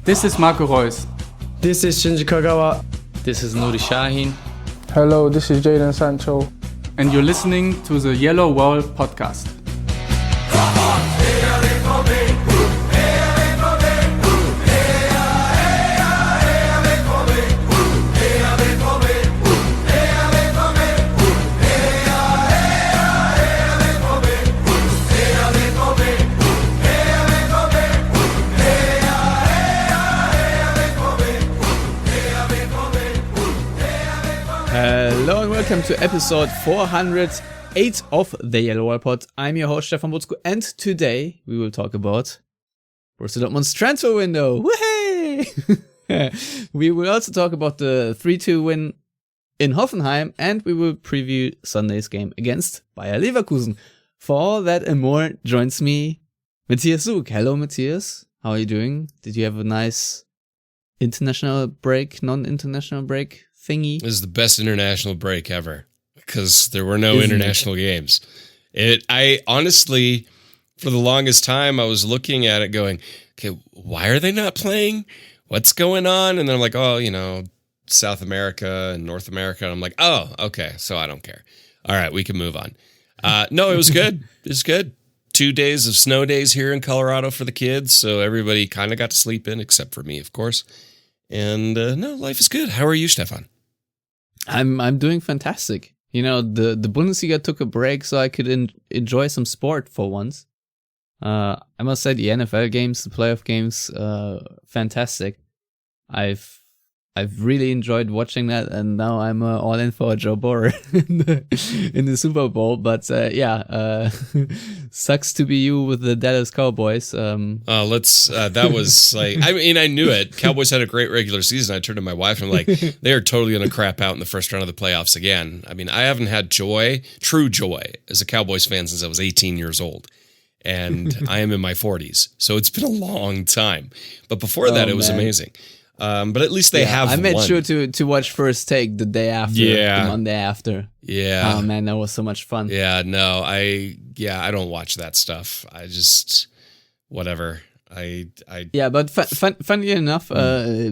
This is Marco Reus. This is Shinji Kagawa. This is Nuri Shahin. Hello, this is Jadon Sancho. And you're listening to the Yellowwall podcast. Hello and welcome to episode 408 of the Yellowwallpod. I'm your host Stefan Butzko, and today we will talk about Borussia Dortmund's transfer window. Woohoo! We will also talk about the 3-2 win in Hoffenheim, and we will preview Sunday's game against Bayer Leverkusen. For all that and more joins me Matthias Zug. Hello Matthias, how are you doing? Did you have a nice international break, non-international break thingy? This is the best international break ever because there were no international games. I honestly, for the longest time, I was looking at it going, okay, why are they not playing? What's going on? And then I'm like, oh, South America and North America. And I'm like, oh, okay, so I don't care. All right, we can move on. No, it was good. It was good. 2 days of snow days here in Colorado for the kids, so everybody kind of got to sleep in, except for me, of course. And no, life is good. How are you, Stefan? I'm doing fantastic. The Bundesliga took a break so I could enjoy some sport for once. I must say the NFL games, the playoff games, fantastic. I've really enjoyed watching that, and now I'm all in for Joe Burrow in the Super Bowl. But sucks to be you with the Dallas Cowboys. That was like, I knew it. Cowboys had a great regular season. I turned to my wife and I'm like, they are totally going to crap out in the first round of the playoffs again. I mean, I haven't had true joy as a Cowboys fan since I was 18 years old. And I am in my 40s. So it's been a long time. But before that, it was amazing. But at least they have. I made won. sure to watch First Take the day after, the Monday after. Yeah. Oh man, that was so much fun. Yeah, no, I don't watch that stuff. I just whatever. Yeah, but funnily enough,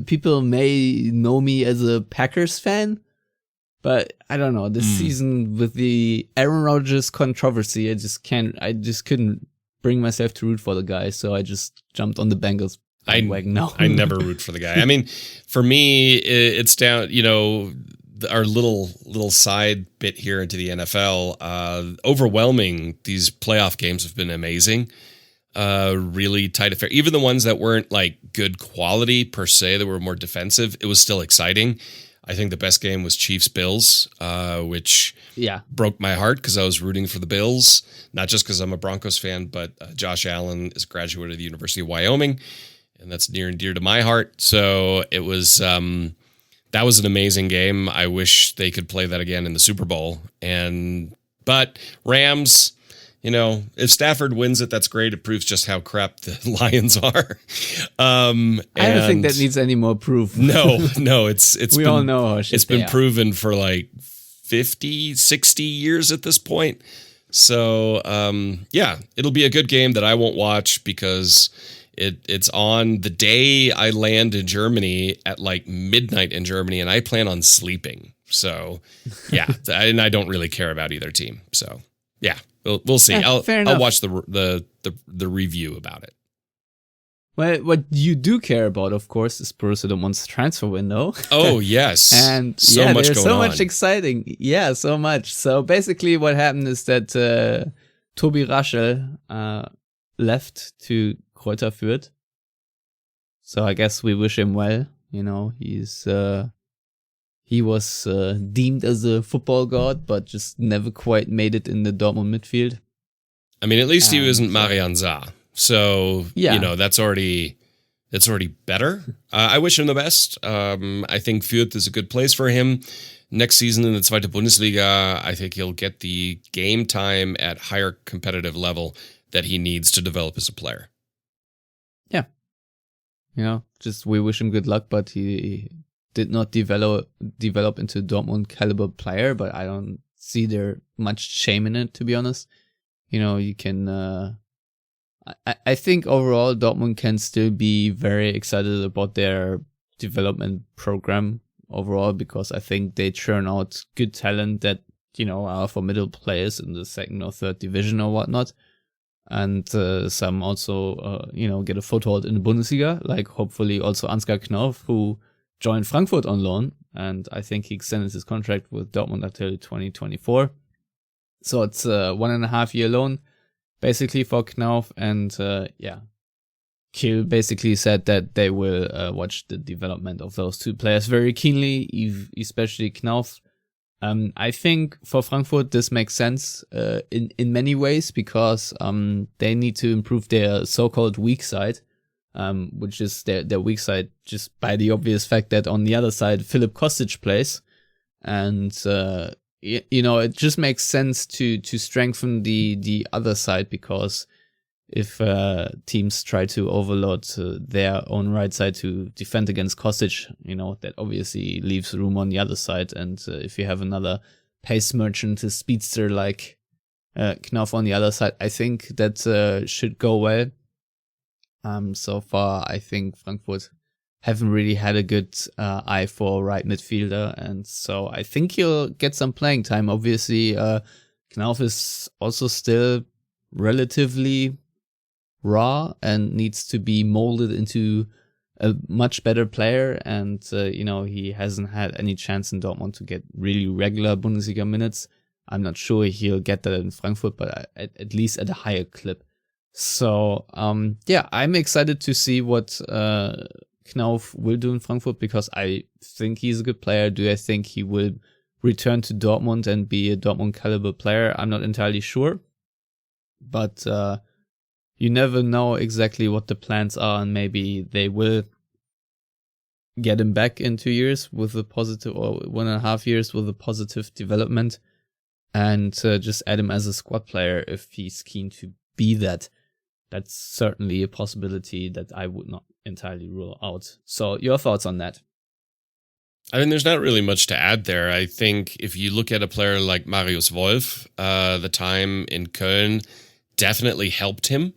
people may know me as a Packers fan, but I don't know. This season with the Aaron Rodgers controversy, I just couldn't bring myself to root for the guy, so I just jumped on the Bengals. I never root for the guy. I mean, for me, it's down, our little side bit here into the NFL. Overwhelming, these playoff games have been amazing. Really tight affair. Even the ones that weren't like good quality per se, that were more defensive, it was still exciting. I think the best game was Chiefs-Bills, which broke my heart because I was rooting for the Bills, not just because I'm a Broncos fan, but Josh Allen is a graduate of the University of Wyoming. And that's near and dear to my heart. So it was, that was an amazing game. I wish they could play that again in the Super Bowl. But Rams, if Stafford wins it, that's great. It proves just how crap the Lions are. I don't think that needs any more proof. No, we all know how it's been proven for like 50, 60 years at this point. So, it'll be a good game that I won't watch because it's on the day I land in Germany at like midnight in Germany, and I plan on sleeping. So, and I don't really care about either team. So, we'll see. I'll watch the review about it. Well, what you do care about, of course, is Borussia Dortmund's transfer window. Oh yes, and much there's going on. Much exciting. Yeah, so much. So basically, what happened is that Tobi Raschel left to Kräuter Fürth. So I guess we wish him well. He was deemed as a football god, but just never quite made it in the Dortmund midfield. I mean, at least he wasn't Marian Zahr. So, that's already better. I wish him the best. I think Fürth is a good place for him. Next season in the Zweite Bundesliga, I think he'll get the game time at higher competitive level that he needs to develop as a player. Yeah. Just we wish him good luck, but he did not develop into Dortmund caliber player, but I don't see there much shame in it, to be honest. You can I think overall Dortmund can still be very excited about their development program overall, because I think they churn out good talent that, are formidable players in the second or third division or whatnot. And some also, get a foothold in the Bundesliga, like hopefully also Ansgar Knauf, who joined Frankfurt on loan. And I think he extended his contract with Dortmund until 2024. So it's a 1.5 year loan, basically, for Knauf. And Kiel basically said that they will watch the development of those two players very keenly, especially Knauf. I think for Frankfurt this makes sense in many ways, because they need to improve their so-called weak side, which is their weak side just by the obvious fact that on the other side Philip Kostic plays, and it just makes sense to strengthen the other side, because if teams try to overload their own right side to defend against Kostic, that obviously leaves room on the other side. And if you have another pace merchant, a speedster like Knauf on the other side, I think that should go well. So far, I think Frankfurt haven't really had a good eye for right midfielder, and so I think he'll get some playing time. Obviously, Knauf is also still relatively raw and needs to be molded into a much better player, and he hasn't had any chance in Dortmund to get really regular Bundesliga minutes. I'm not sure he'll get that in Frankfurt, but at least at a higher clip. So I'm excited to see what Knauf will do in Frankfurt, because I think he's a good player. Do I think he will return to Dortmund and be a Dortmund caliber player? I'm not entirely sure, but you never know exactly what the plans are, and maybe they will get him back in 2 years with a positive, or 1.5 years with a positive development, and just add him as a squad player if he's keen to be that. That's certainly a possibility that I would not entirely rule out. So your thoughts on that? I mean, there's not really much to add there. I think if you look at a player like Marius Wolf, the time in Köln definitely helped him.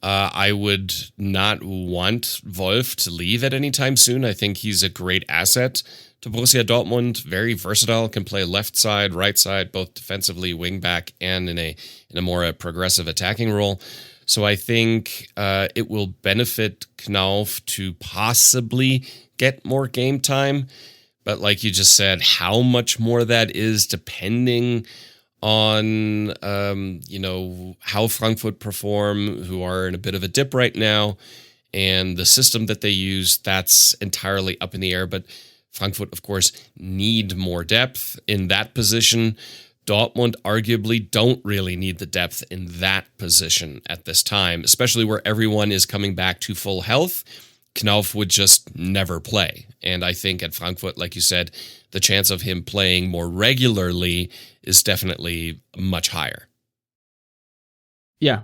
I would not want Wolf to leave at any time soon. I think he's a great asset to Borussia Dortmund. Very versatile, can play left side, right side, both defensively, wing back, and in a more progressive attacking role. So I think it will benefit Knauf to possibly get more game time. But like you just said, how much more that is depending on, how Frankfurt perform, who are in a bit of a dip right now, and the system that they use, that's entirely up in the air. But Frankfurt, of course, need more depth in that position. Dortmund arguably don't really need the depth in that position at this time, especially where everyone is coming back to full health. Knauf would just never play. And I think at Frankfurt, like you said, the chance of him playing more regularly is definitely much higher. Yeah.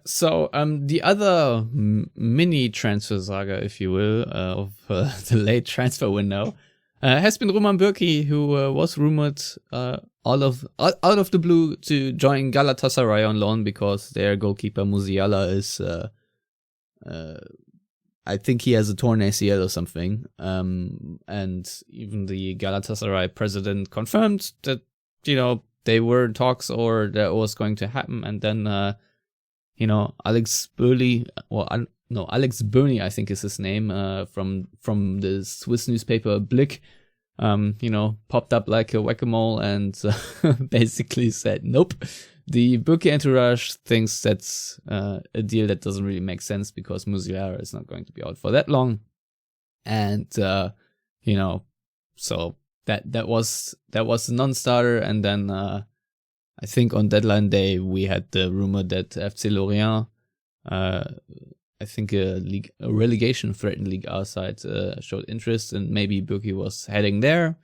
So the other mini transfer saga, if you will, of the late transfer window has been Roman Bürki, who was rumored out of the blue to join Galatasaray on loan, because their goalkeeper Musiala is, I think he has a torn ACL or something. And even the Galatasaray president confirmed that, they were in talks or that was going to happen. And then, Alex Burnley, Alex Burnley, I think is his name, from the Swiss newspaper Blick, popped up like a whack-a-mole and basically said, nope. The Bürki entourage thinks that's a deal that doesn't really make sense, because Musiala is not going to be out for that long. And, so that was a non-starter. And then I think on deadline day, we had the rumor that FC Lorient, I think a relegation-threatened Ligue A side showed interest, and maybe Bürki was heading there.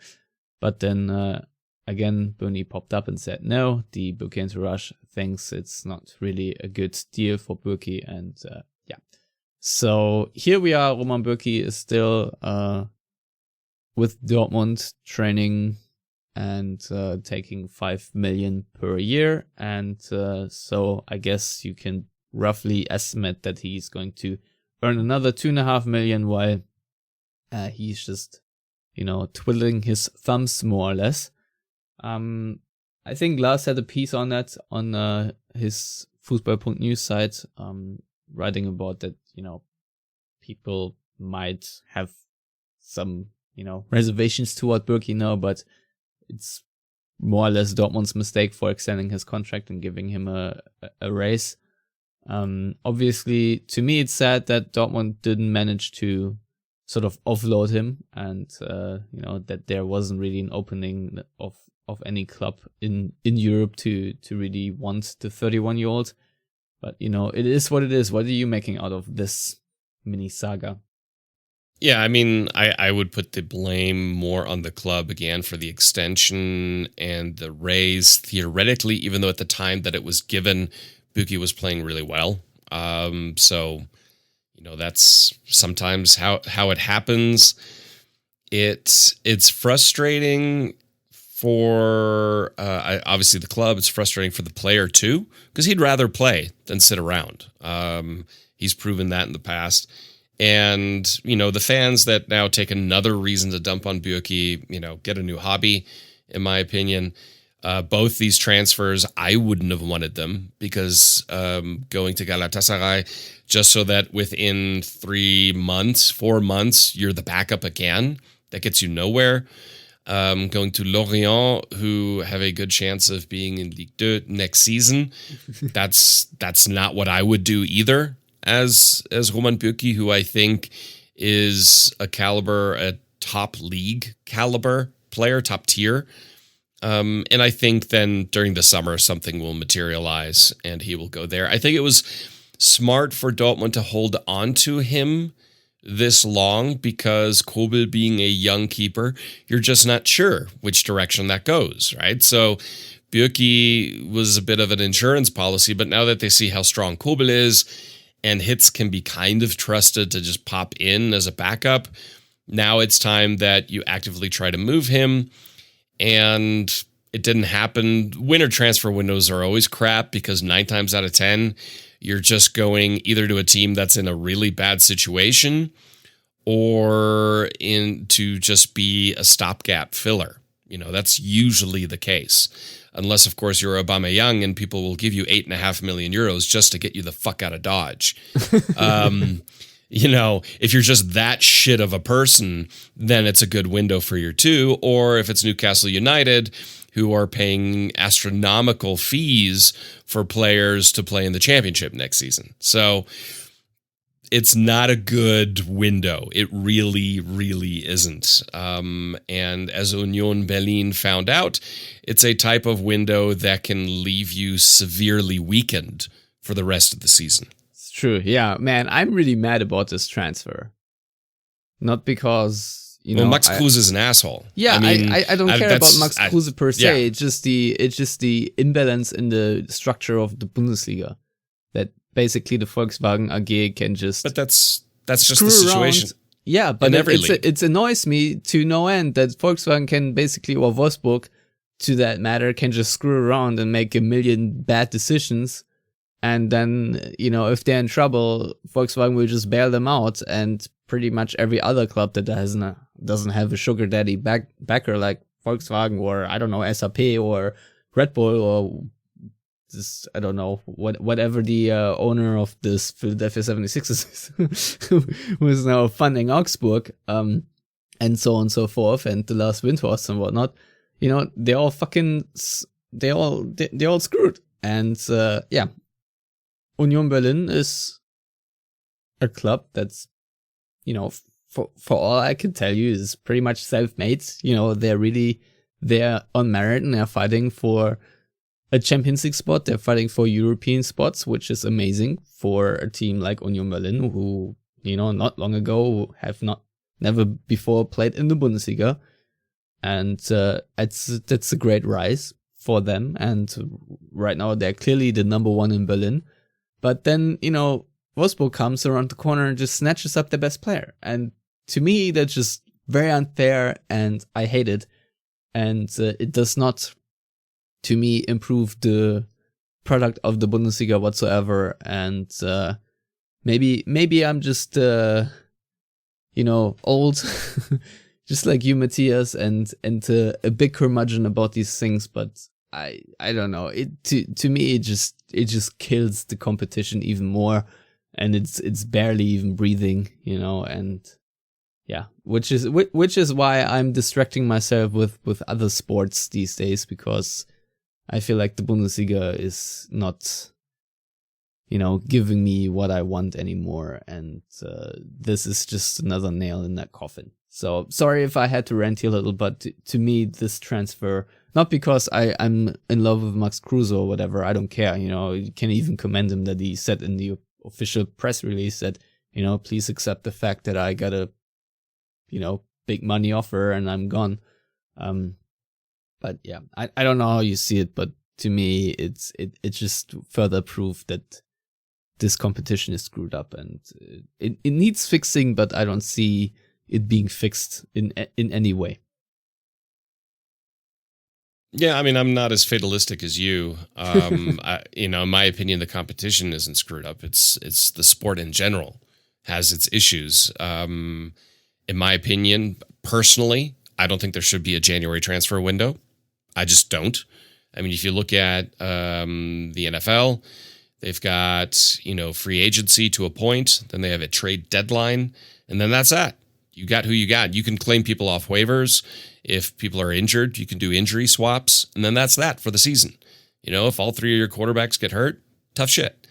But then, again, Burnley popped up and said no. The Bürki entourage thinks it's not really a good deal for Bürki, and So here we are. Roman Bürki is still with Dortmund training and taking 5 million per year, and so I guess you can roughly estimate that he's going to earn another 2.5 million while he's just, twiddling his thumbs more or less. I think Lars had a piece on that on his Fußball.news site, writing about that, people might have some, reservations toward Bürki now, but it's more or less Dortmund's mistake for extending his contract and giving him a raise. Obviously, to me, it's sad that Dortmund didn't manage to sort of offload him, and that there wasn't really an opening of any club in Europe to really want the 31-year-old. But it is what it is. What are you making out of this mini saga? Yeah, I mean, I would put the blame more on the club again for the extension and the raise theoretically, even though at the time that it was given, Bürki was playing really well. So, that's sometimes how it happens. It's frustrating for obviously the club. It's frustrating for the player too, because he'd rather play than sit around. He's proven that in the past. And, the fans that now take another reason to dump on Bürki, get a new hobby, in my opinion. Both these transfers, I wouldn't have wanted them, because going to Galatasaray, just so that within 4 months, you're the backup again, that gets you nowhere. Going to Lorient, who have a good chance of being in Ligue 2 next season, that's not what I would do either. As Roman Bürki, who I think is a top league caliber player, top tier. And I think then during the summer, something will materialize and he will go there. I think it was smart for Dortmund to hold on to him this long, because Kobel being a young keeper, you're just not sure which direction that goes, right? So Bürki was a bit of an insurance policy, but now that they see how strong Kobel is, and Hitz can be kind of trusted to just pop in as a backup, now it's time that you actively try to move him. And it didn't happen. Winter transfer windows are always crap, because 9 times out of 10, you're just going either to a team that's in a really bad situation or to just be a stopgap filler. That's usually the case. Unless, of course, you're Aubameyang and people will give you 8.5 million euros just to get you the fuck out of Dodge. If you're just that shit of a person, then it's a good window for year 2. Or if it's Newcastle United, who are paying astronomical fees for players to play in the championship next season. So it's not a good window. It really, really isn't. And as Union Berlin found out, it's a type of window that can leave you severely weakened for the rest of the season. It's true. Yeah, man, I'm really mad about this transfer. Not because, Max Kruse is an asshole. Yeah, I don't care about Max Kruse per se. Yeah. It's just the imbalance in the structure of the Bundesliga. That basically the Volkswagen AG can just... But that's just the situation. Around. Yeah, but it annoys me to no end that Volkswagen can basically, or Wolfsburg, to that matter, can just screw around and make a million bad decisions. And then, if they're in trouble, Volkswagen will just bail them out. And pretty much every other club that doesn't have a sugar daddy backer like Volkswagen or, I don't know, SAP or Red Bull or just, I don't know, whatever the owner of this Philadelphia 76ers is, who is now funding Augsburg, and so on and so forth, and the last Windhorst and whatnot, they're all they're all screwed. And yeah, Union Berlin is a club that's, for all I can tell you, is pretty much self-made. They're on merit and they're fighting for a Champions League spot. They're fighting for European spots, which is amazing for a team like Union Berlin, who, not long ago have never before played in the Bundesliga. And that's a great rise for them. And right now they're clearly the number one in Berlin. But then, Wolfsburg comes around the corner and just snatches up their best player. And to me, that's just very unfair and I hate it. And it does not, to me, improve the product of the Bundesliga whatsoever. And maybe I'm just old, just like you, Matthias, and a big curmudgeon about these things. But I don't know. To me it just kills the competition even more, and it's barely even breathing, and yeah, which is why I'm distracting myself with other sports these days, because I feel like the Bundesliga is not giving me what I want anymore, and this is just another nail in that coffin. So sorry if I had to rant here a little, but to me this transfer, not because I'm in love with Max Kruse or whatever, I don't care, you can even commend him that he said in the official press release that, please accept the fact that I got a, big money offer and I'm gone. But yeah, I don't know how you see it, but to me it's just further proof that this competition is screwed up, and it needs fixing, but I don't see it being fixed in any way. Yeah, I mean, I'm not as fatalistic as you. In my opinion, the competition isn't screwed up. It's the sport in general has its issues. In my opinion, personally, I don't think there should be a January transfer window. I just don't. I mean, if you look at the NFL, they've got, free agency to a point, then they have a trade deadline, and then that's that. You got who you got. You can claim people off waivers. If people are injured, you can do injury swaps, and then that's that for the season. If all three of your quarterbacks get hurt, tough shit.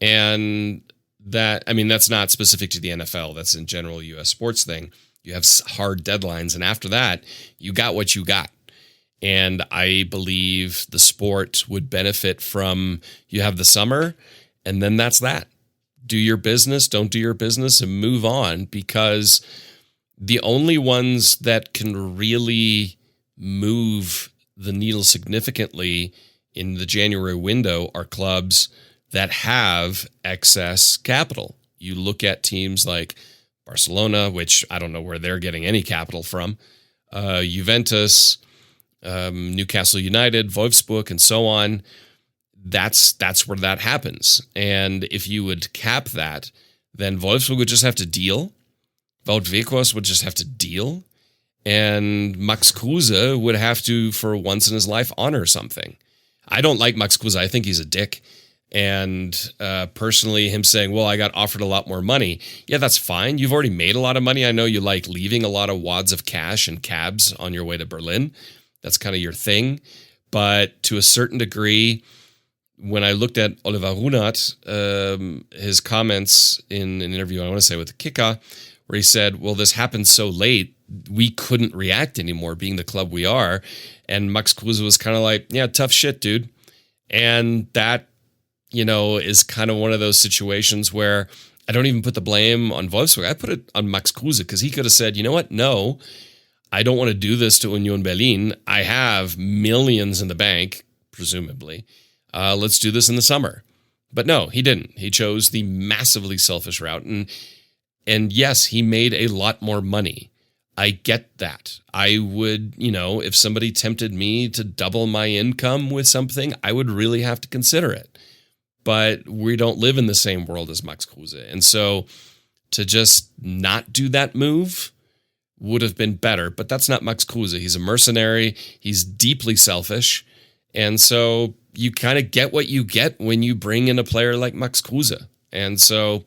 And that's not specific to the NFL. That's in general U.S. sports thing. You have hard deadlines, and after that, you got what you got. And I believe the sport would benefit from, you have the summer, and then that's that. Do your business, don't do your business, and move on, because the only ones that can really move the needle significantly in the January window are clubs that have excess capital. You look at teams like Barcelona, which I don't know where they're getting any capital from, Juventus, Newcastle United, Wolfsburg, and so on. That's where that happens. And if you would cap that, then Wolfsburg would just have to deal. Wout Weghorst would just have to deal. And Max Kruse would have to, for once in his life, honor something. I don't like Max Kruse. I think he's a dick. And personally, him saying, well, I got offered a lot more money. Yeah, that's fine. You've already made a lot of money. I know you like leaving a lot of wads of cash and cabs on your way to Berlin. That's kind of your thing. But to a certain degree, when I looked at Oliver Runert, his comments in an interview, I want to say with the Kicker, where he said, well, this happened so late, we couldn't react anymore, being the club we are. And Max Kruse was kind of like, yeah, tough shit, dude. And that, is kind of one of those situations where I don't even put the blame on Wolfsburg. I put it on Max Kruse, because he could have said, you know what? No, I don't want to do this to Union Berlin. I have millions in the bank, presumably. Let's do this in the summer. But no, he didn't. He chose the massively selfish route. And yes, he made a lot more money. I get that. I would, if somebody tempted me to double my income with something, I would really have to consider it. But we don't live in the same world as Max Kruse. And so to just not do that move would have been better. But that's not Max Kruse. He's a mercenary. He's deeply selfish. And so you kind of get what you get when you bring in a player like Max Kruse. And so,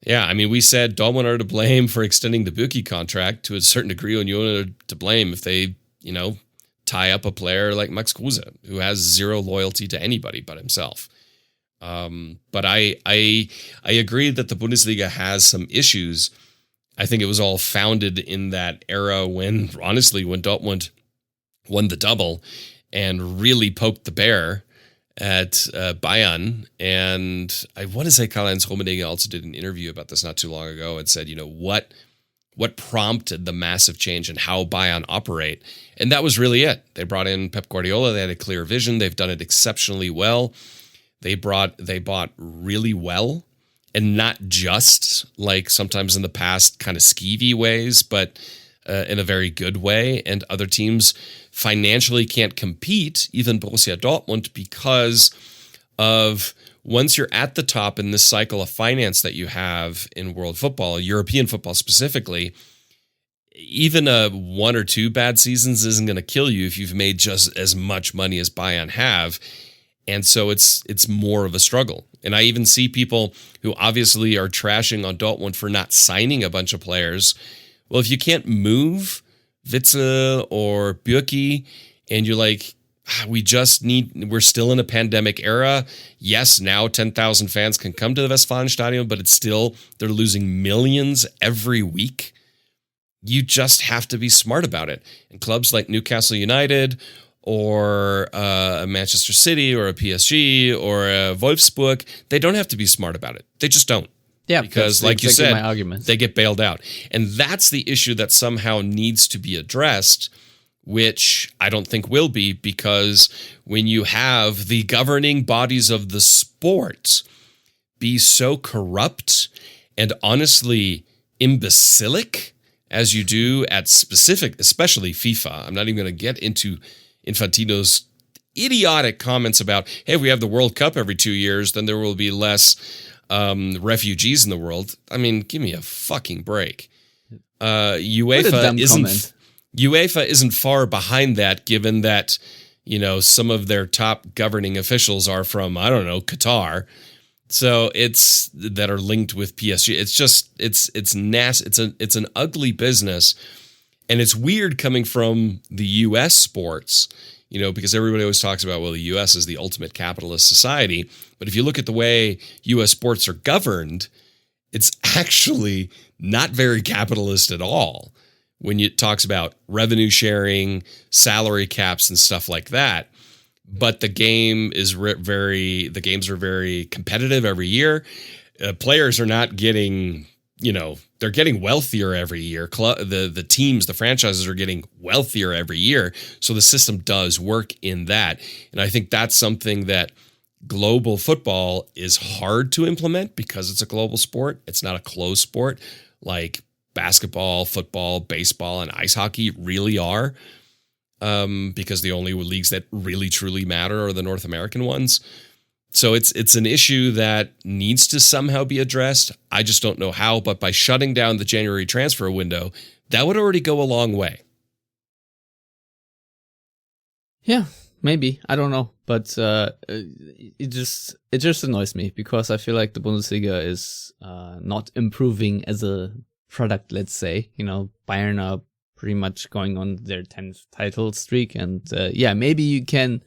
yeah, I mean, we said Dortmund are to blame for extending the Bürki contract. To a certain degree, Union are to blame if they, tie up a player like Max Kruse, who has zero loyalty to anybody but himself. But I agree that the Bundesliga has some issues. I think it was all founded in that era when Dortmund won the double and really poked the bear at Bayern. And I want to say Karl-Heinz Rummenigge also did an interview about this not too long ago and said, what prompted the massive change in how Bayern operate? And that was really it. They brought in Pep Guardiola. They had a clear vision. They've done it exceptionally well. They bought really well, and not just like sometimes in the past kind of skeevy ways, but in a very good way. And other teams financially can't compete, even Borussia Dortmund, because of once you're at the top in this cycle of finance that you have in world football, European football specifically, even a 1 or 2 bad seasons isn't going to kill you if you've made just as much money as Bayern have. And so it's more of a struggle. And I even see people who obviously are trashing on Dortmund for not signing a bunch of players. Well, if you can't move Witzel or Bürki and you're like, we're still in a pandemic era. Yes, now 10,000 fans can come to the Westfalenstadion, but it's still, they're losing millions every week. You just have to be smart about it. And clubs like Newcastle United or a Manchester City or a PSG or a Wolfsburg, they don't have to be smart about it. They just don't. Yeah, because like you said, my argument. They get bailed out. And that's the issue that somehow needs to be addressed, which I don't think will be, because when you have the governing bodies of the sport be so corrupt and honestly imbecilic as you do at specific, especially FIFA. I'm not even going to get into Infantino's idiotic comments about, hey, if we have the World Cup every 2 years, then there will be less refugees in the world. I mean, give me a fucking break. UEFA isn't far behind that, given that, you know, some of their top governing officials are from, I don't know, Qatar. So it's that are linked with PSG. It's just it's nasty. It's an ugly business, and it's weird coming from the U.S. sports, you know, because everybody always talks about, well, the U.S. is the ultimate capitalist society. But if you look at the way U.S. sports are governed, it's actually not very capitalist at all. When it talks about revenue sharing, salary caps, and stuff like that. But the games are very competitive every year. Players are not getting, you know, they're getting wealthier every year. The teams, the franchises are getting wealthier every year. So the system does work in that. And I think that's something that global football is hard to implement because it's a global sport. It's not a closed sport like basketball, football, baseball, and ice hockey really are. Because the only leagues that really truly matter are the North American ones. So it's an issue that needs to somehow be addressed. I just don't know how, but by shutting down the January transfer window, that would already go a long way. Yeah, maybe. I don't know. But it just annoys me because I feel like the Bundesliga is not improving as a product, let's say. You know, Bayern are pretty much going on their 10th title streak. And maybe you can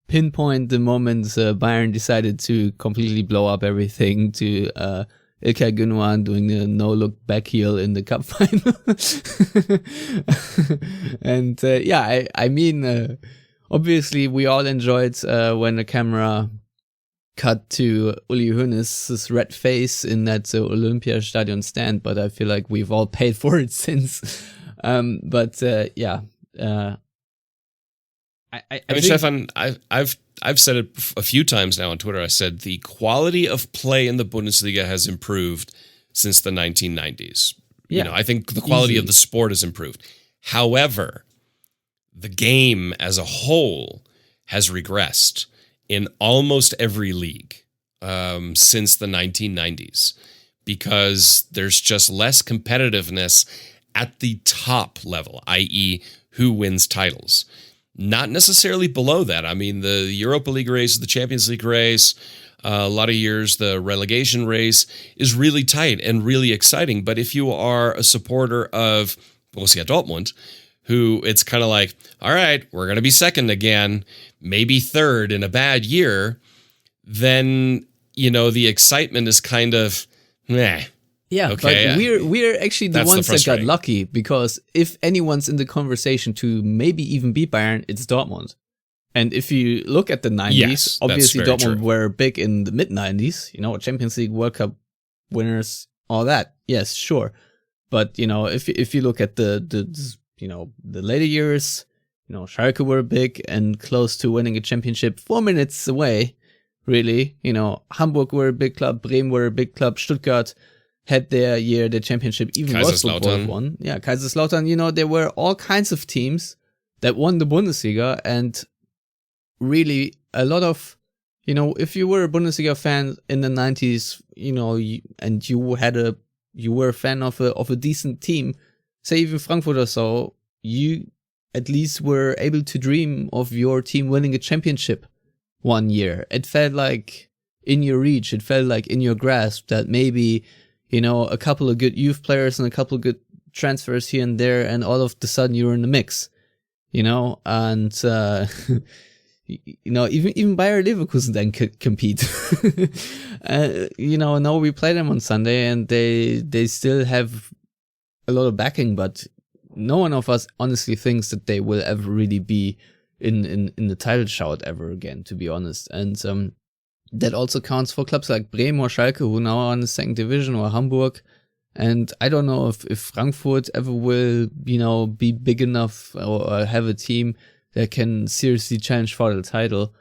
pinpoint the moment Bayern decided to completely blow up everything to Ilkay Gündoğan doing a no-look back heel in the cup final. And I mean, obviously we all enjoyed when the camera cut to Uli Hoeneß's red face in that Olympiastadion stand, but I feel like we've all paid for it since. I mean, Stefan, I've said it a few times now on Twitter. I said the quality of play in the Bundesliga has improved since the 1990s. Yeah, you know, I think the quality of the sport has improved. However, the game as a whole has regressed in almost every league since the 1990s, because there's just less competitiveness at the top level, i.e. who wins titles. Not necessarily below that. I mean, the Europa League race, the Champions League race, a lot of years the relegation race is really tight and really exciting. But if you are a supporter of Borussia Dortmund, who it's kind of like, all right, we're going to be second again, maybe third in a bad year, then, you know, the excitement is kind of, meh. Yeah, okay, but we're actually the ones that got lucky, because if anyone's in the conversation to maybe even beat Bayern, it's Dortmund. And if you look at the 90s, yes, obviously Dortmund true. Were big in the mid-90s, you know, Champions League, World Cup winners, all that. Yes, sure. But, you know, if you look at the later years, you know, Schalke were big and close to winning a championship 4 minutes away, really. You know, Hamburg were a big club, Bremen were a big club, Stuttgart had their year, their championship, even Wolfsburg won. Yeah, Kaiserslautern, you know, there were all kinds of teams that won the Bundesliga, and really a lot of, if you were a Bundesliga fan in the 90s, and you were a fan of a decent team, say even Frankfurt or so, you at least were able to dream of your team winning a championship one year. It felt like in your reach, it felt like in your grasp that maybe, a couple of good youth players and a couple of good transfers here and there, and all of a sudden you're in the mix, and even Bayer Leverkusen then could compete. Now we play them on Sunday, and they still have a lot of backing, but no one of us honestly thinks that they will ever really be in the title shout ever again, to be honest. And that also counts for clubs like Bremen or Schalke, who now are in the second division, or Hamburg. And I don't know if Frankfurt ever will, be big enough or have a team that can seriously challenge for the title.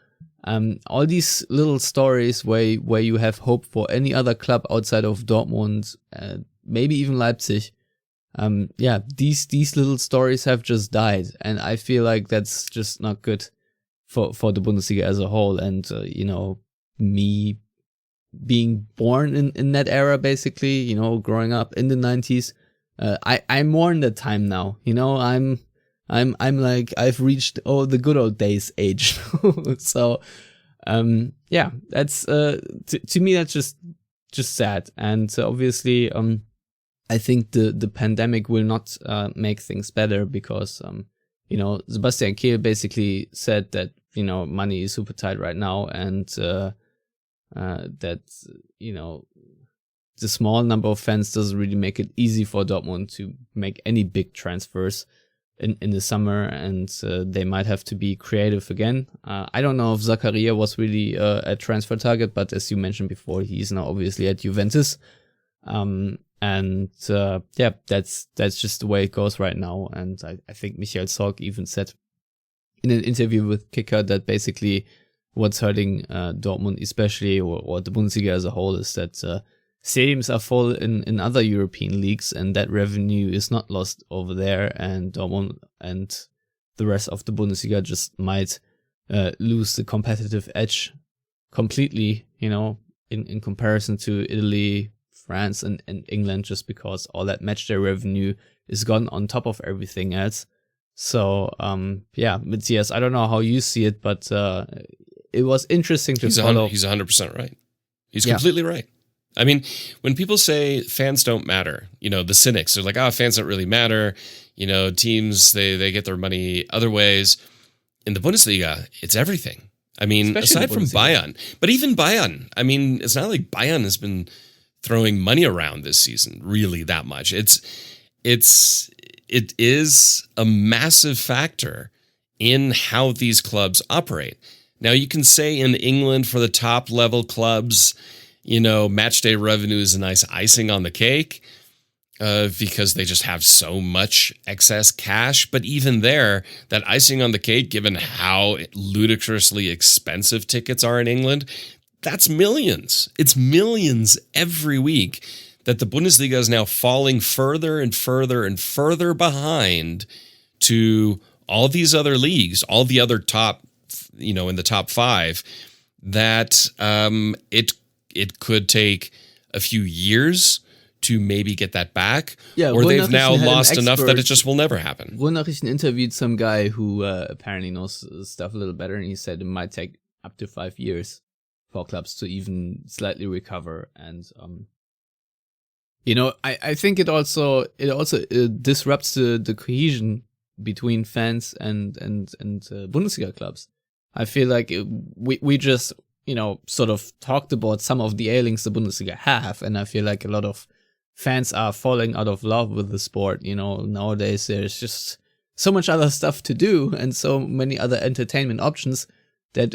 All these little stories where you have hope for any other club outside of Dortmund, maybe even Leipzig. These little stories have just died, and I feel like that's just not good for the Bundesliga as a whole. And me being born in that era, basically, growing up in the 90s, I'm more in that time now. I'm like, I've reached the good old days age. So that's to me that's just sad. And obviously I think the pandemic will not make things better, because Sebastian Kehl basically said that money is super tight right now, and that the small number of fans doesn't really make it easy for Dortmund to make any big transfers in the summer, and they might have to be creative again. I don't know if Zakaria was really a transfer target, but as you mentioned before, he's now obviously at Juventus. That's just the way it goes right now. And I think Michael Zorc even said in an interview with Kicker that basically what's hurting Dortmund especially, or the Bundesliga as a whole, is that stadiums are full in other European leagues, and that revenue is not lost over there, and Dortmund and the rest of the Bundesliga just might lose the competitive edge completely, in comparison to Italy, France, and England, just because all that matchday revenue is gone on top of everything else. So, Matthias, I don't know how you see it, but it was interesting to follow. He's 100% right. He's completely right. I mean, when people say fans don't matter, the cynics are like, fans don't really matter. Teams, they get their money other ways. In the Bundesliga, it's everything. I mean, especially aside from Bayern, but even Bayern, I mean, it's not like Bayern has been throwing money around this season really that much. It is a massive factor in how these clubs operate. Now, you can say in England for the top level clubs, match day revenue is a nice icing on the cake because they just have so much excess cash. But even there, that icing on the cake, given how ludicrously expensive tickets are in England, that's millions. It's millions every week that the Bundesliga is now falling further and further and further behind to all these other leagues, all the other top, in the top five, that it could take a few years to maybe get that back, or they've now lost enough that it just will never happen. Ruhrnachrichten interviewed some guy who apparently knows stuff a little better, and he said it might take up to 5 years for clubs to even slightly recover. And I think it also disrupts the cohesion between fans and Bundesliga clubs. I feel like we just sort of talked about some of the ailings the Bundesliga have, and I feel like a lot of fans are falling out of love with the sport. Nowadays there's just so much other stuff to do and so many other entertainment options that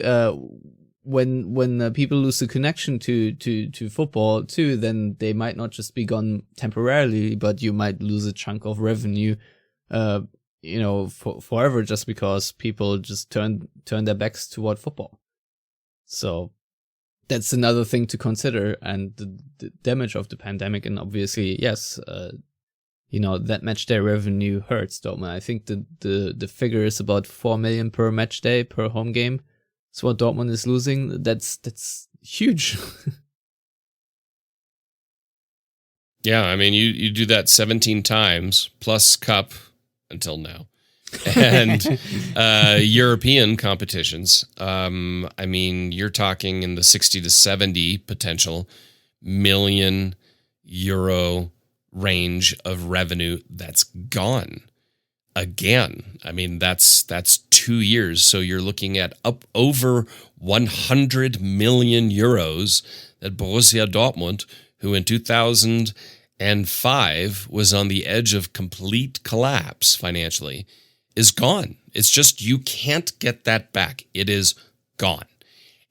when people lose the connection to football too, then they might not just be gone temporarily, but you might lose a chunk of revenue, forever, just because people just turn their backs toward football. So that's another thing to consider, and the damage of the pandemic. And obviously, yes, that match day revenue hurts Dortmund. I think the figure is about 4 million per match day per home game. So what Dortmund is losing, that's huge. Yeah, I mean, you do that 17 times plus cup until now, and European competitions. I mean, you're talking in the 60 to 70 potential million euro range of revenue that's gone again. I mean, that's 2 years. So you're looking at up over 100 million euros that Borussia Dortmund, who in 2005 was on the edge of complete collapse financially, is gone. It's just, you can't get that back. It is gone.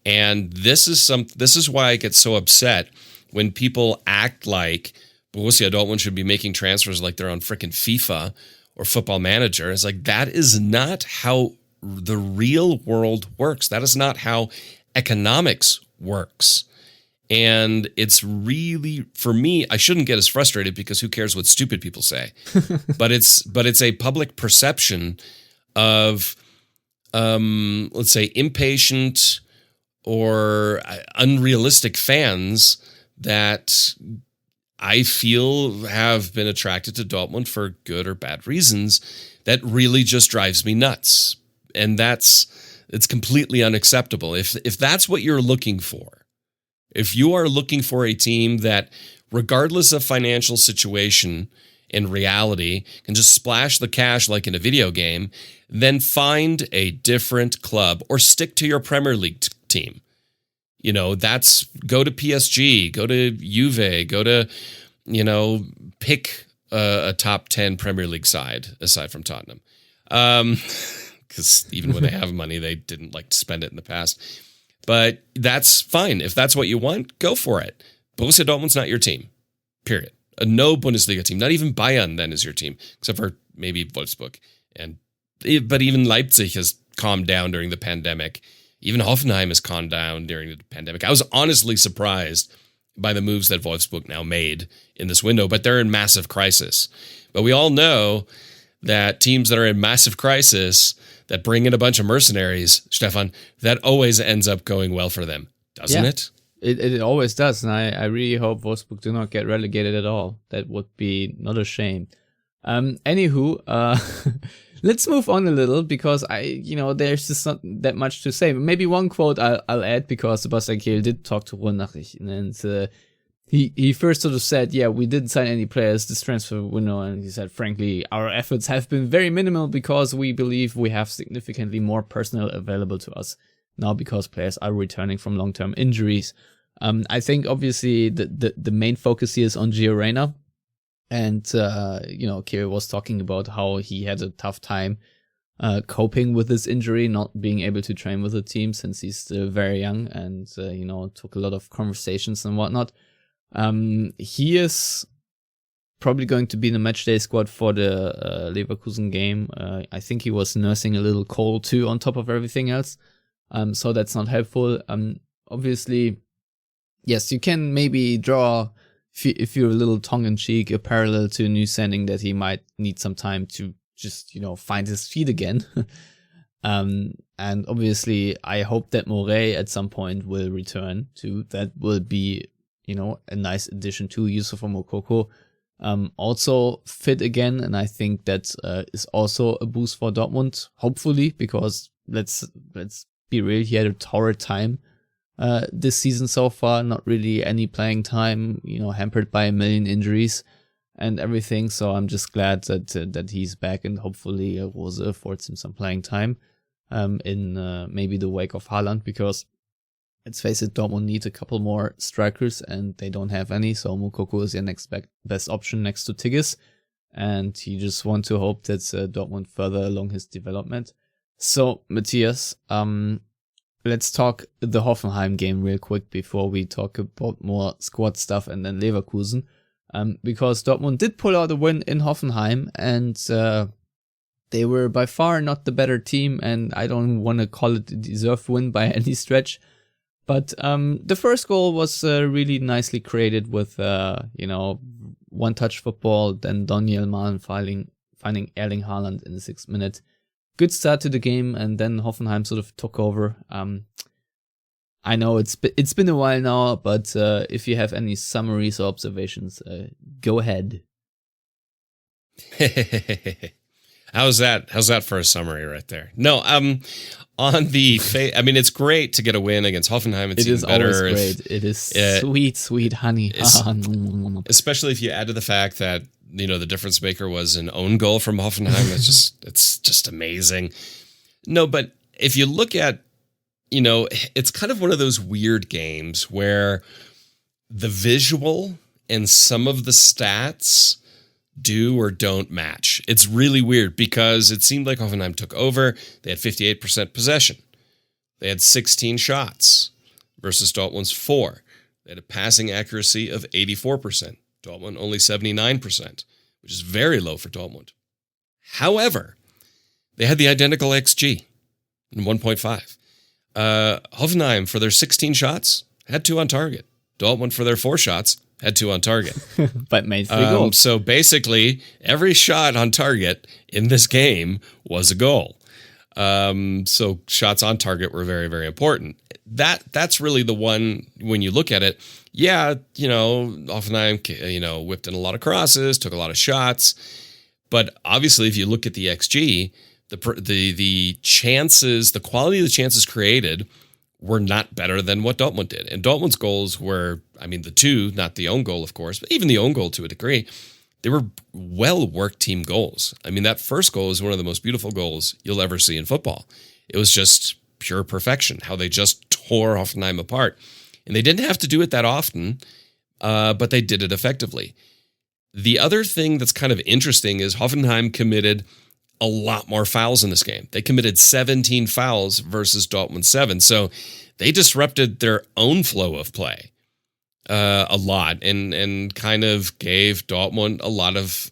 And this is why I get so upset when people act like Borussia Dortmund should be making transfers like they're on frickin' FIFA or Football Manager. It's like, that is not how the real world works. That is not how economics works. And it's really, for me, I shouldn't get as frustrated because who cares what stupid people say? but it's a public perception of, let's say, impatient or unrealistic fans that I feel have been attracted to Dortmund for good or bad reasons. That really just drives me nuts. And it's completely unacceptable. If that's what you're looking for, if you are looking for a team that, regardless of financial situation, in reality, can just splash the cash like in a video game, then find a different club or stick to your Premier League team. You know, go to PSG, go to Juve, go to, pick a top 10 Premier League side aside from Tottenham. Because even when they have money, they didn't like to spend it in the past. But that's fine. If that's what you want, go for it. Borussia Dortmund's not your team, period. No Bundesliga team, not even Bayern then is your team, except for maybe Wolfsburg. But even Leipzig has calmed down during the pandemic. Even Hoffenheim has calmed down during the pandemic. I was honestly surprised by the moves that Wolfsburg now made in this window, but they're in massive crisis. But we all know that teams that are in massive crisis, that bring in a bunch of mercenaries, Stefan, that always ends up going well for them, doesn't it? It always does, and I really hope Wolfsburg do not get relegated at all. That would be not a shame. Anywho, let's move on a little because there's just not that much to say. Maybe one quote I'll add because Sebastian Kehl did talk to Ruhr-Nachrichten, and he first sort of said, yeah, we didn't sign any players this transfer window, and he said, frankly, our efforts have been very minimal because we believe we have significantly more personnel available to us now because players are returning from long-term injuries. I think obviously the main focus here is on Gio Reyna. And, Kehl was talking about how he had a tough time coping with this injury, not being able to train with the team since he's still very young and, took a lot of conversations and whatnot. He is probably going to be in the matchday squad for the Leverkusen game. I think he was nursing a little cold too on top of everything else. So that's not helpful. Obviously, yes, you can maybe draw, if you're a little tongue-in-cheek, a parallel to a new sending that he might need some time to just, find his feet again. And obviously, I hope that Moret at some point will return too. That will be, a nice addition to Yusufa Moukoko. Also fit again, and I think that is also a boost for Dortmund, hopefully, because let's be real, he had a torrid time this season so far, not really any playing time, hampered by a million injuries and everything. So I'm just glad that he's back, and hopefully Rose affords him some playing time in maybe the wake of Haaland, because let's face it, Dortmund needs a couple more strikers and they don't have any. So Moukoko is their next best option next to Tigges, and you just want to hope that Dortmund further along his development. So Matthias, let's talk the Hoffenheim game real quick before we talk about more squad stuff and then Leverkusen. Because Dortmund did pull out a win in Hoffenheim, and they were by far not the better team, and I don't want to call it a deserved win by any stretch. But the first goal was really nicely created with, one-touch football, then Daniel Mahlen finding Erling Haaland in the 6th minute good start to the game, and then Hoffenheim sort of took over. I know it's been a while now, but if you have any summaries or observations, go ahead. How's that for a summary right there? No, on the I mean, it's great to get a win against Hoffenheim. It is always great. It is sweet honey. Especially if you add to the fact that, the difference maker was an own goal from Hoffenheim. It's just amazing. No, but if you look at, it's kind of one of those weird games where the visual and some of the stats do or don't match. It's really weird because it seemed like Hoffenheim took over. They had 58% possession. They had 16 shots versus Dortmund's 4. They had a passing accuracy of 84%. Dortmund only 79%, which is very low for Dortmund. However, they had the identical XG in 1.5. Hoffenheim, for their 16 shots, had 2 on target. Dortmund, for their 4 shots, had 2 on target. But made 3 goals. So basically, every shot on target in this game was a goal. So shots on target were very, very important. That's really the one, when you look at it, yeah, Hoffenheim, whipped in a lot of crosses, took a lot of shots. But obviously, if you look at the XG, the chances, the quality of the chances created were not better than what Dortmund did. And Dortmund's goals were, the 2, not the own goal, of course, but even the own goal to a degree, they were well-worked team goals. That first goal is one of the most beautiful goals you'll ever see in football. It was just pure perfection, how they just tore Hoffenheim apart. And they didn't have to do it that often, but they did it effectively. The other thing that's kind of interesting is Hoffenheim committed a lot more fouls in this game. They committed 17 fouls versus Dortmund 7. So they disrupted their own flow of play a lot and kind of gave Dortmund a lot of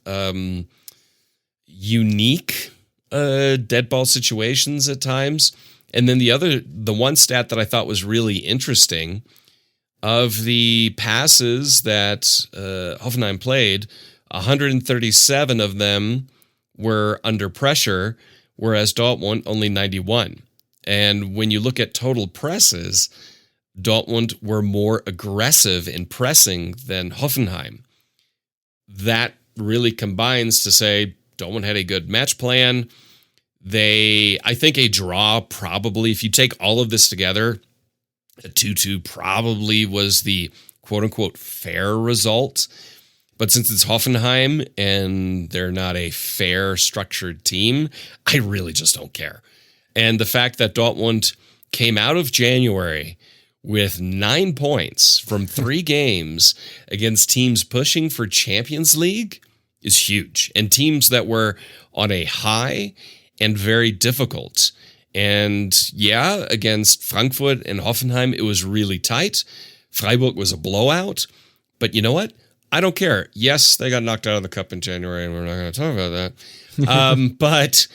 unique dead ball situations at times. And then the one stat that I thought was really interesting, of the passes that Hoffenheim played, 137 of them were under pressure, whereas Dortmund only 91. And when you look at total presses, Dortmund were more aggressive in pressing than Hoffenheim. That really combines to say Dortmund had a good match plan. I think a draw probably, if you take all of this together, a 2-2 probably was the quote-unquote fair result. But since it's Hoffenheim and they're not a fair structured team, I really just don't care. And the fact that Dortmund came out of January with 9 points from 3 games against teams pushing for Champions League is huge. And teams that were on a high and very difficult. And yeah, against Frankfurt and Hoffenheim, it was really tight. Freiburg was a blowout. But you know what? I don't care. Yes, they got knocked out of the cup in January, and we're not going to talk about that. But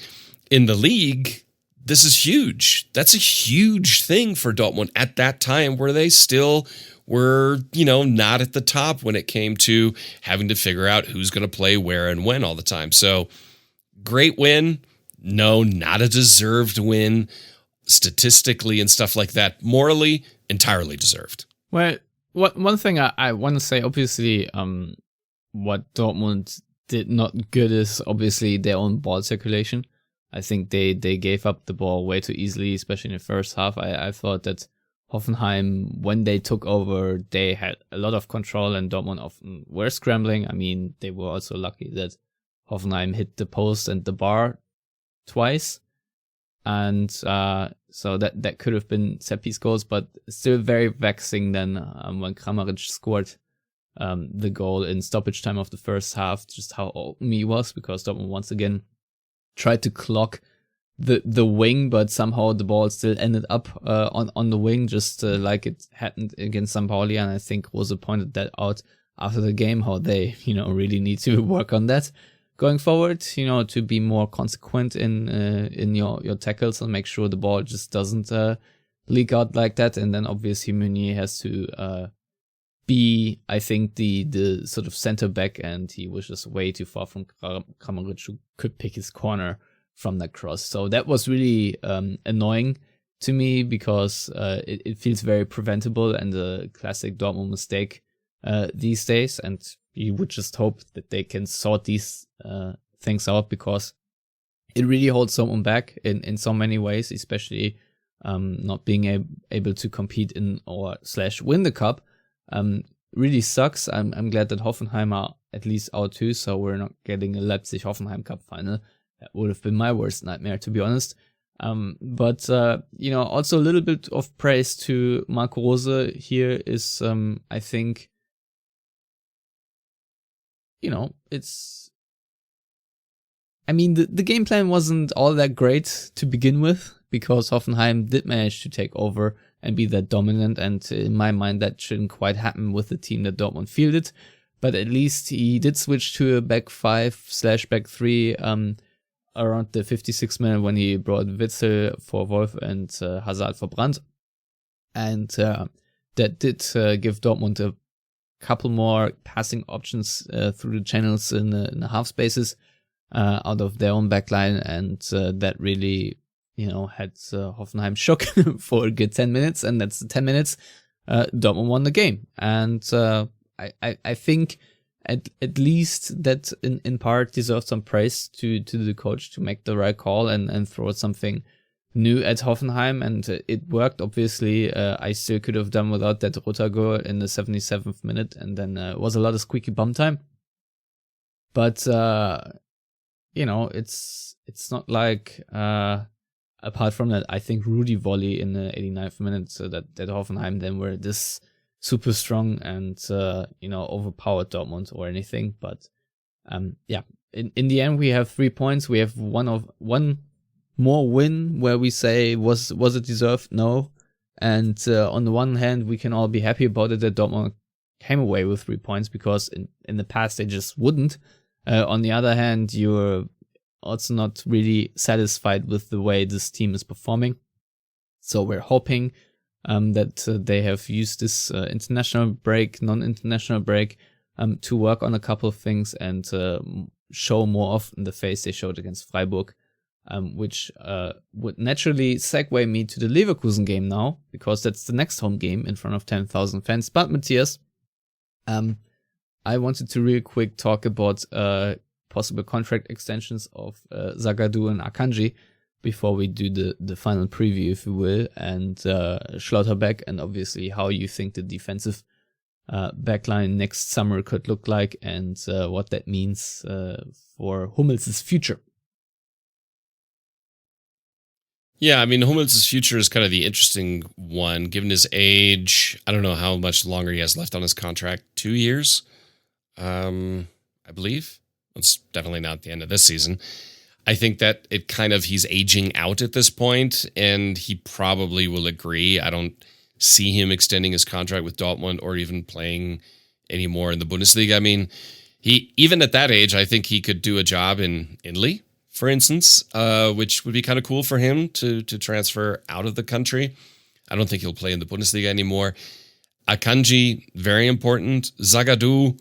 in the league, this is huge. That's a huge thing for Dortmund at that time, where they still were, not at the top when it came to having to figure out who's going to play where and when all the time. So great win. No, not a deserved win statistically and stuff like that. Morally, entirely deserved. Well, one thing I want to say, obviously, what Dortmund did not good is obviously their own ball circulation. I think they gave up the ball way too easily, especially in the first half. I thought that Hoffenheim, when they took over, they had a lot of control and Dortmund often were scrambling. They were also lucky that Hoffenheim hit the post and the bar twice. And so that could have been set-piece goals, but still very vexing then when Kramaric scored the goal in stoppage time of the first half, just how open he was, because Dortmund once again tried to clock the wing, but somehow the ball still ended up on the wing, just like it happened against St. Pauli. And I think Rose pointed that out after the game, how they really need to work on that going forward, to be more consequent in your tackles and make sure the ball just doesn't leak out like that. And then obviously Meunier has to be, I think, the sort of center back, and he was just way too far from Kramaric, who could pick his corner from that cross. So that was really annoying to me because it feels very preventable and a classic Dortmund mistake these days. And you would just hope that they can sort these things out, because it really holds someone back in so many ways, especially not being able to compete in or / win the cup. Really sucks. I'm glad that Hoffenheim are at least out too, so we're not getting a Leipzig-Hoffenheim Cup final. That would have been my worst nightmare, to be honest. But also a little bit of praise to Marco Rose here is, I think, it's... I mean, the game plan wasn't all that great to begin with, because Hoffenheim did manage to take over and be that dominant, and in my mind that shouldn't quite happen with the team that Dortmund fielded. But at least he did switch to a back 5 / back 3 around the 56th minute when he brought Witzel for Wolf and Hazard for Brandt. And that did give Dortmund a couple more passing options through the channels in the half spaces out of their own backline, and that really had Hoffenheim shook for a good 10 minutes, and that's the 10 minutes Dortmund won the game. And I think at least that in part deserves some praise to the coach to make the right call and throw something new at Hoffenheim, and it worked. Obviously, I still could have done without that Rota goal in the 77th minute, and then it was a lot of squeaky bum time. But it's not like apart from that, I think Rudy volley in the 89th minute, so that Hoffenheim then were this super strong and overpowered Dortmund or anything. But in the end we have 3 points. We have one more win where we say was it deserved? No. And on the one hand we can all be happy about it that Dortmund came away with 3 points, because in the past they just wouldn't. On the other hand, you're also not really satisfied with the way this team is performing. So we're hoping that they have used this non-international break, to work on a couple of things and show more often the face they showed against Freiburg, which would naturally segue me to the Leverkusen game now, because that's the next home game in front of 10,000 fans. But Matthias, I wanted to real quick talk about possible contract extensions of Zagadou and Akanji before we do the final preview, if you will, and Schlotterbeck, and obviously how you think the defensive backline next summer could look like, and what that means for Hummels' future. Yeah, I mean, Hummels' future is kind of the interesting one, given his age. I don't know how much longer he has left on his contract. 2 years, I believe. It's definitely not the end of this season. I think that he's aging out at this point, and he probably will agree. I don't see him extending his contract with Dortmund or even playing anymore in the Bundesliga. I mean, even at that age, I think he could do a job in Italy, for instance, which would be kind of cool for him to transfer out of the country. I don't think he'll play in the Bundesliga anymore. Akanji, very important. Zagadou,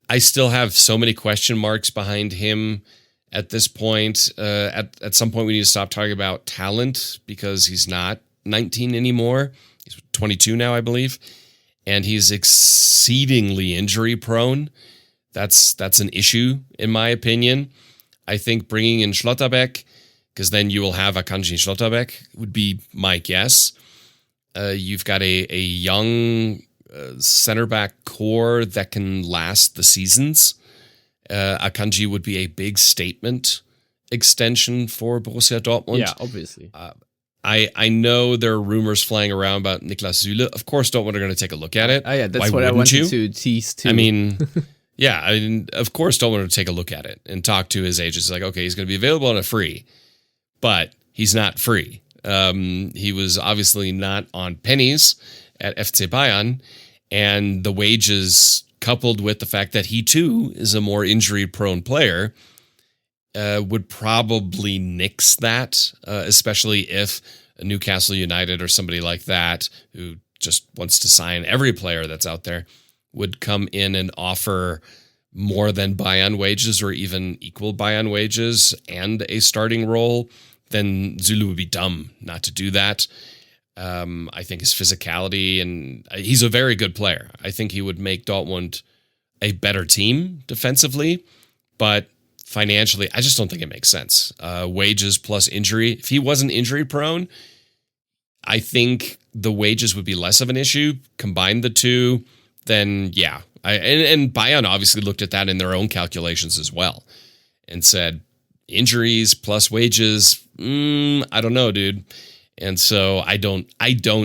I still have so many question marks behind him at this point. At some point, we need to stop talking about talent, because he's not 19 anymore. He's 22 now, I believe. And he's exceedingly injury prone. That's an issue, in my opinion. I think bringing in Schlotterbeck, because then you will have Akanji and Schlotterbeck, would be my guess. You've got a young center back core that can last the seasons. Akanji would be a big statement extension for Borussia Dortmund. Yeah, obviously. I know there are rumors flying around about Niklas Süle. Of course, Dortmund are going to take a look at it. Yeah, that's what I wanted to tease too. I mean, of course, Dortmund are to take a look at it and talk to his agents. It's like, okay, he's going to be available on a free, but he's not free. He was obviously not on pennies at FC Bayern, and the wages, coupled with the fact that he too is a more injury-prone player, would probably nix that, especially if Newcastle United or somebody like that, who just wants to sign every player that's out there, would come in and offer more than Bayern wages or even equal Bayern wages and a starting role, then Süle would be dumb not to do that. I think his physicality, and he's a very good player. I think he would make Dortmund a better team defensively, but financially, I just don't think it makes sense. Wages plus injury. If he wasn't injury prone, I think the wages would be less of an issue. Combine the two, then yeah. And Bayern obviously looked at that in their own calculations as well and said, injuries plus wages, I don't know, dude. And so I don't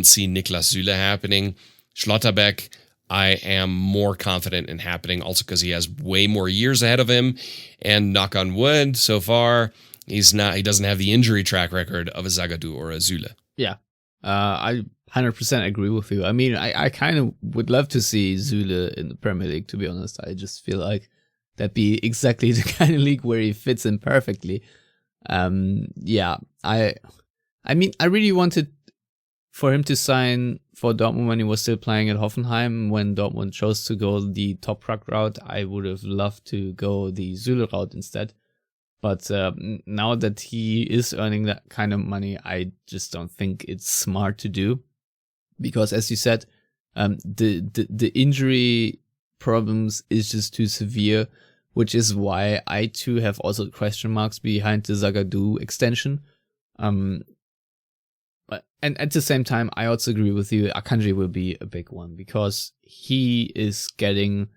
see Niklas Süle happening. Schlotterbeck, I am more confident in happening, also because he has way more years ahead of him. And knock on wood, so far, he doesn't have the injury track record of a Zagadou or a Süle. Yeah. I 100% agree with you. I mean, I kind of would love to see Süle in the Premier League, to be honest. I just feel like that'd be exactly the kind of league where he fits in perfectly. Yeah, I mean, I really wanted for him to sign for Dortmund when he was still playing at Hoffenheim. When Dortmund chose to go the Toprak route, I would have loved to go the Süle route instead. But now that he is earning that kind of money, I just don't think it's smart to do. Because as you said, the injury problems is just too severe, which is why I too have also question marks behind the Zagadou extension. But and at the same time, I also agree with you. Akanji will be a big one because he is getting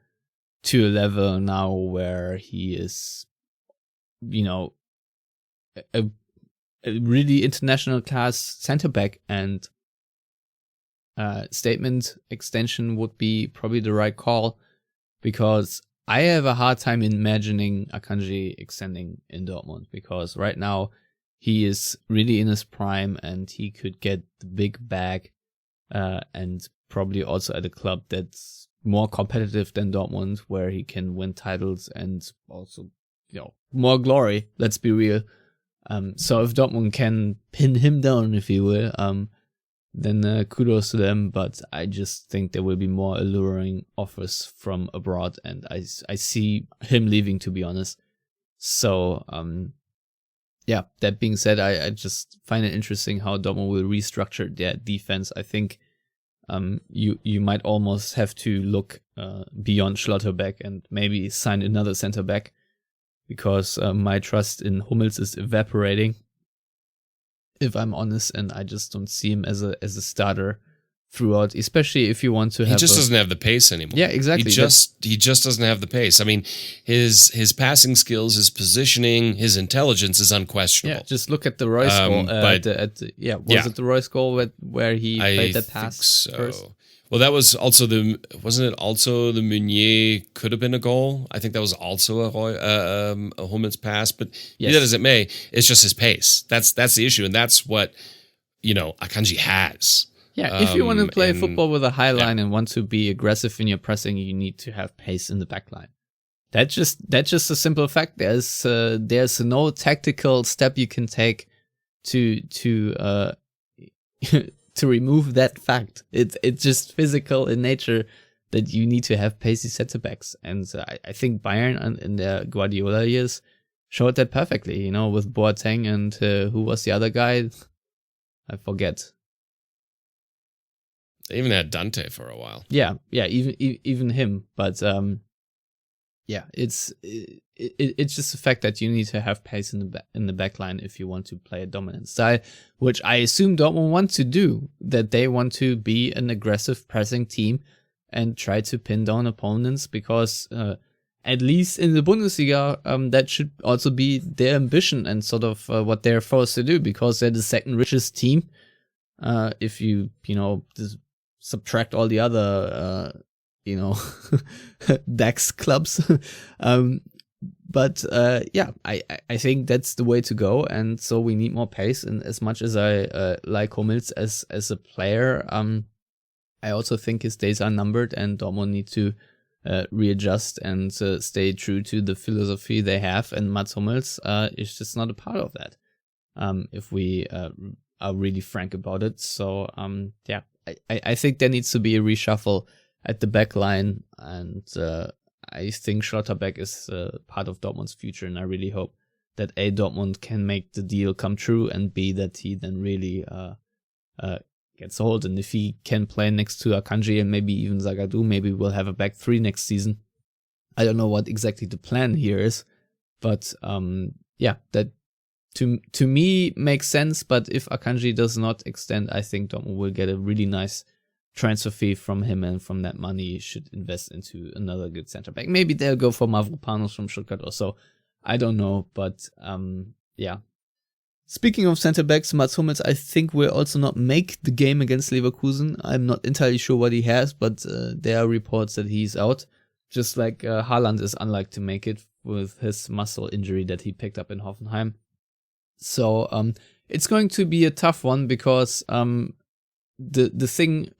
to a level now where he is, you know, a really international class center back, and statement extension would be probably the right call, because I have a hard time imagining Akanji extending in Dortmund, because right now he is really in his prime and he could get the big bag, and probably also at a club that's more competitive than Dortmund, where he can win titles and also, you know, more glory. Let's be real. So if Dortmund can pin him down, if you will, then kudos to them. But I just think there will be more alluring offers from abroad, and I see him leaving, to be honest. So yeah, that being said, I just find it interesting how Dortmund will restructure their defense. I think you might almost have to look beyond Schlotterbeck and maybe sign another center back, because my trust in Hummels is evaporating, if I'm honest, and I just don't see him as a starter throughout, especially if you want to have. He just doesn't have the pace anymore. Yeah, exactly. He just doesn't have the pace. I mean, his passing skills, his positioning, his intelligence is unquestionable. Yeah, just look at the Royce goal. Was it the Royce goal where he played that pass first? Well, that was also wasn't it also the Meunier could have been a goal? I think that was also a Hummels pass, but be that as it may, it's just his pace. That's the issue, and that's what, Akanji has. Yeah, if you want to play football with a high line and want to be aggressive in your pressing, you need to have pace in the back line. That's just a simple fact. There's no tactical step you can take to to remove that fact. It's just physical in nature that you need to have pacey center backs, and I think Bayern in their Guardiola years showed that perfectly. With Boateng and who was the other guy? I forget. They even had Dante for a while. Yeah, even him. But it's just the fact that you need to have pace in the back line if you want to play a dominant style, which I assume Dortmund want to do. That they want to be an aggressive pressing team and try to pin down opponents, because at least in the Bundesliga, that should also be their ambition and sort of what they're forced to do, because they're the second richest team. If you just subtract all the other DAX clubs. But I think that's the way to go, and so we need more pace. And as much as I like Hummels as a player, I also think his days are numbered, and Dortmund need to readjust and stay true to the philosophy they have. And Mats Hummels is just not a part of that, if we are really frank about it. So I think there needs to be a reshuffle at the back line, and I think Schlotterbeck is part of Dortmund's future, and I really hope that A, Dortmund can make the deal come true, and B, that he then really gets sold. And if he can play next to Akanji and maybe even Zagadou, maybe we'll have a back three next season. I don't know what exactly the plan here is, but that to me makes sense. But if Akanji does not extend, I think Dortmund will get a really nice transfer fee from him, and from that money should invest into another good center back. Maybe they'll go for Mavropanos from Stuttgart or so. I don't know, but yeah. Speaking of center backs, Mats Hummels, I think will also not make the game against Leverkusen. I'm not entirely sure what he has, but there are reports that he's out. Just like Haaland is unlikely to make it with his muscle injury that he picked up in Hoffenheim. So it's going to be a tough one, because the thing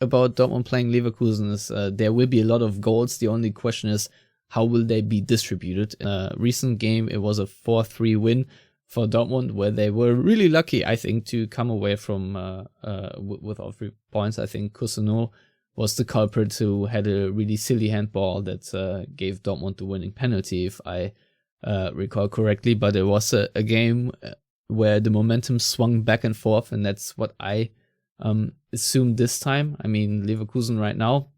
about Dortmund playing Leverkusen is there will be a lot of goals. The only question is, how will they be distributed? In a recent game, it was a 4-3 win for Dortmund, where they were really lucky, I think, to come away from with all 3 points. I think Cousineau was the culprit, who had a really silly handball that gave Dortmund the winning penalty, if I recall correctly. But it was a game where the momentum swung back and forth, and that's what I assumed this time. I mean, Leverkusen right now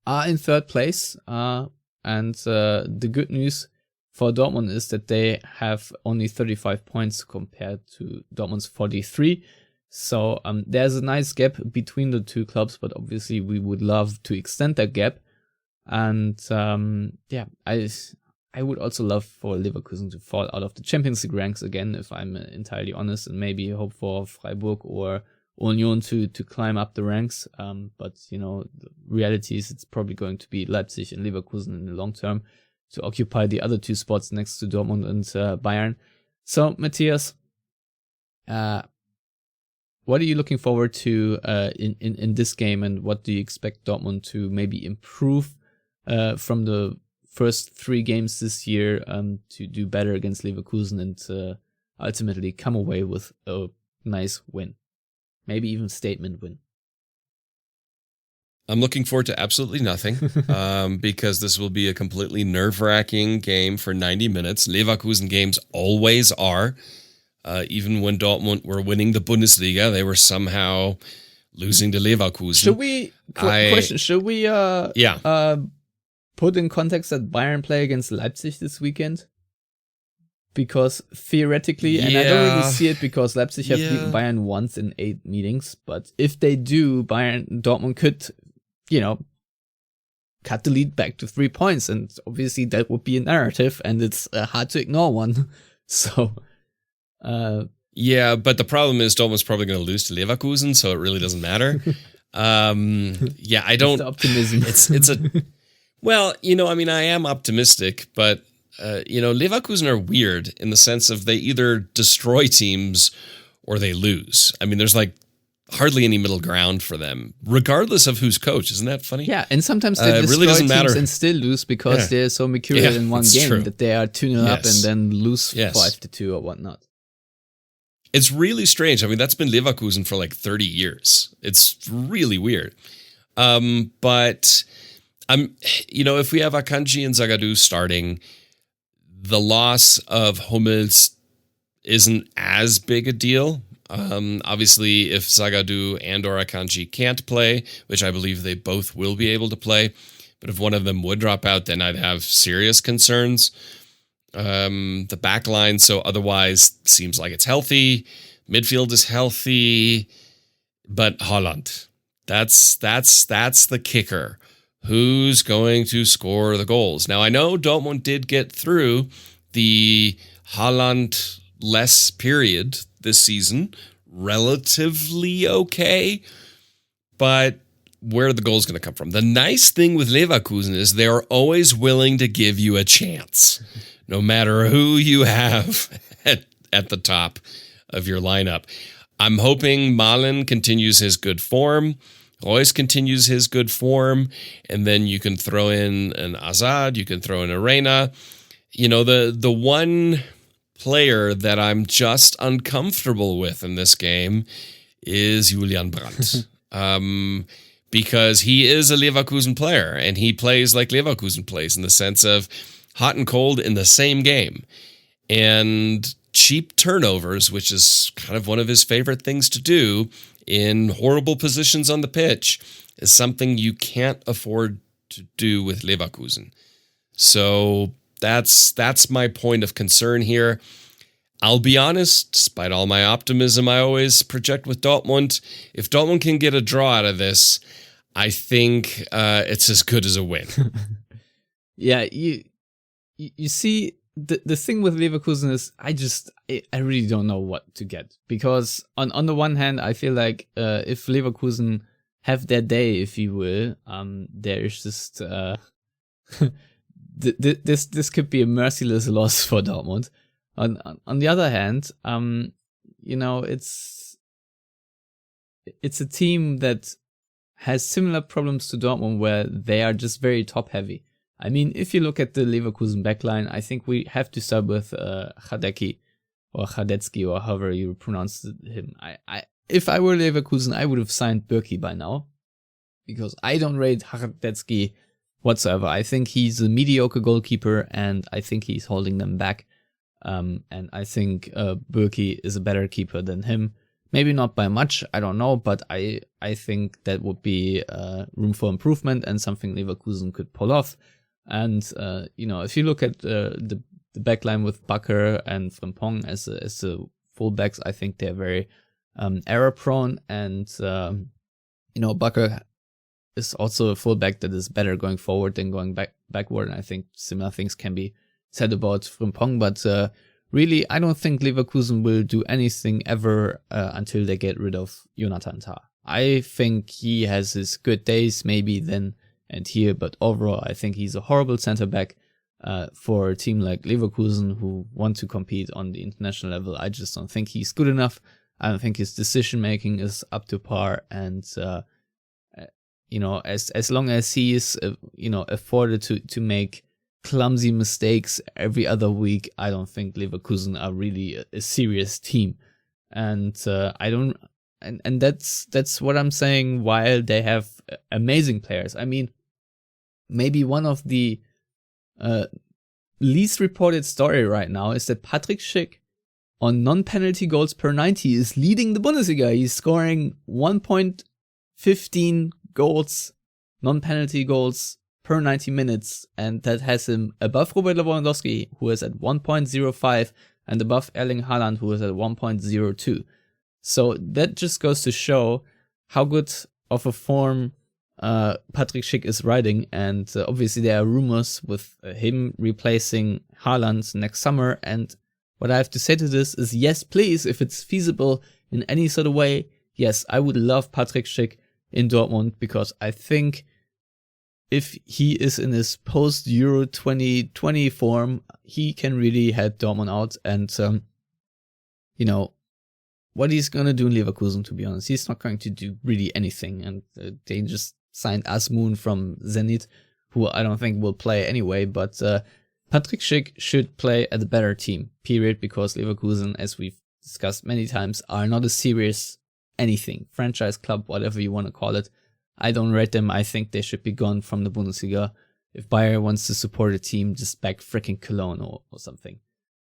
are in 3rd place, and the good news for Dortmund is that they have only 35 points compared to Dortmund's 43. So there's a nice gap between the two clubs, but obviously we would love to extend that gap. And I would also love for Leverkusen to fall out of the Champions League ranks again, if I'm entirely honest, and maybe hope for Freiburg or Union to climb up the ranks. But, the reality is it's probably going to be Leipzig and Leverkusen in the long term to occupy the other 2 spots next to Dortmund and Bayern. So, Matthias, what are you looking forward to in this game, and what do you expect Dortmund to maybe improve from the first 3 games this year to do better against Leverkusen and ultimately come away with a nice win? Maybe even statement win. I'm looking forward to absolutely nothing because this will be a completely nerve-wracking game for 90 minutes. Leverkusen games always are. Even when Dortmund were winning the Bundesliga, they were somehow losing to Leverkusen. Should we put in context that Bayern play against Leipzig this weekend? Because theoretically, and I don't really see it, because Leipzig have beaten Bayern once in 8 meetings, but if they do, Dortmund could, cut the lead back to 3 points, and obviously that would be a narrative, and it's hard to ignore one. So, but the problem is Dortmund's probably going to lose to Leverkusen, so it really doesn't matter. I don't. The optimism. It's a. Well, I am optimistic, but. Leverkusen are weird in the sense of they either destroy teams or they lose. I mean, there's like hardly any middle ground for them, regardless of who's coach. Isn't that funny? Yeah, and sometimes they destroy really doesn't teams matter. And still lose because they're so mercurial in one game true. that they are 2-0 up and then lose 5-2 or whatnot. It's really strange. I mean, that's been Leverkusen for like 30 years. It's really weird. But if we have Akanji and Zagadou starting, the loss of Hummels isn't as big a deal. Obviously, if Zagadou and or Akanji can't play, which I believe they both will be able to play, but if one of them would drop out, then I'd have serious concerns. The back line, so otherwise, seems like it's healthy. Midfield is healthy, but Haaland, that's the kicker. Who's going to score the goals? Now, I know Dortmund did get through the Haaland-less period this season relatively okay, but where are the goals going to come from? The nice thing with Leverkusen is they're always willing to give you a chance, no matter who you have at the top of your lineup. I'm hoping Malen continues his good form. Royce continues his good form, and then you can throw in an Azad, you can throw in a Reina. The one player that I'm just uncomfortable with in this game is Julian Brandt. because he is a Leverkusen player and he plays like Leverkusen plays in the sense of hot and cold in the same game. And cheap turnovers, which is kind of one of his favorite things to do in horrible positions on the pitch, is something you can't afford to do with Leverkusen. So that's my point of concern here. I'll be honest, despite all my optimism I always project with Dortmund, if Dortmund can get a draw out of this, I think it's as good as a win. Yeah, you see, the thing with Leverkusen is I really don't know what to get. Because on the one hand, I feel like if Leverkusen have their day, if you will, there is just... this could be a merciless loss for Dortmund. On the other hand, it's a team that has similar problems to Dortmund, where they are just very top heavy. I mean, if you look at the Leverkusen backline, I think we have to start with Hradecky or Hradecky or however you pronounce him. If I were Leverkusen, I would have signed Birki by now, because I don't rate Hradecky whatsoever. I think he's a mediocre goalkeeper, and I think he's holding them back. And I think Birki is a better keeper than him. Maybe not by much, I don't know, but I think that would be room for improvement and something Leverkusen could pull off. And if you look at the backline with Bakker and Frimpong as the fullbacks, I think they're very error prone, and Bakker is also a fullback that is better going forward than going backward. And I think similar things can be said about Frimpong, but really, I don't think Leverkusen will do anything ever until they get rid of Jonathan Tah. I think he has his good days, maybe then and here, but overall, I think he's a horrible center back for a team like Leverkusen who want to compete on the international level. I just don't think he's good enough. I don't think his decision making is up to par, and as long as he is afforded to make clumsy mistakes every other week, I don't think Leverkusen are really a serious team. And and that's what I'm saying, while they have amazing players. I mean, maybe one of the least reported story right now is that Patrick Schick on non-penalty goals per 90 is leading the Bundesliga. He's scoring 1.15 goals, non-penalty goals per 90 minutes, and that has him above Robert Lewandowski, who is at 1.05, and above Erling Haaland, who is at 1.02. So that just goes to show how good of a form Patrick Schick is riding, and obviously there are rumors with him replacing Haaland next summer, and what I have to say to this is, yes, please, if it's feasible in any sort of way, yes, I would love Patrick Schick in Dortmund, because I think if he is in his post-Euro 2020 form, he can really help Dortmund out. And, what he's going to do in Leverkusen, to be honest, he's not going to do really anything. And they just signed Asmoon from Zenit, who I don't think will play anyway. But Patrick Schick should play at a better team, period, because Leverkusen, as we've discussed many times, are not a serious anything, franchise club, whatever you want to call it. I don't rate them. I think they should be gone from the Bundesliga. If Bayer wants to support a team, just back freaking Cologne or something.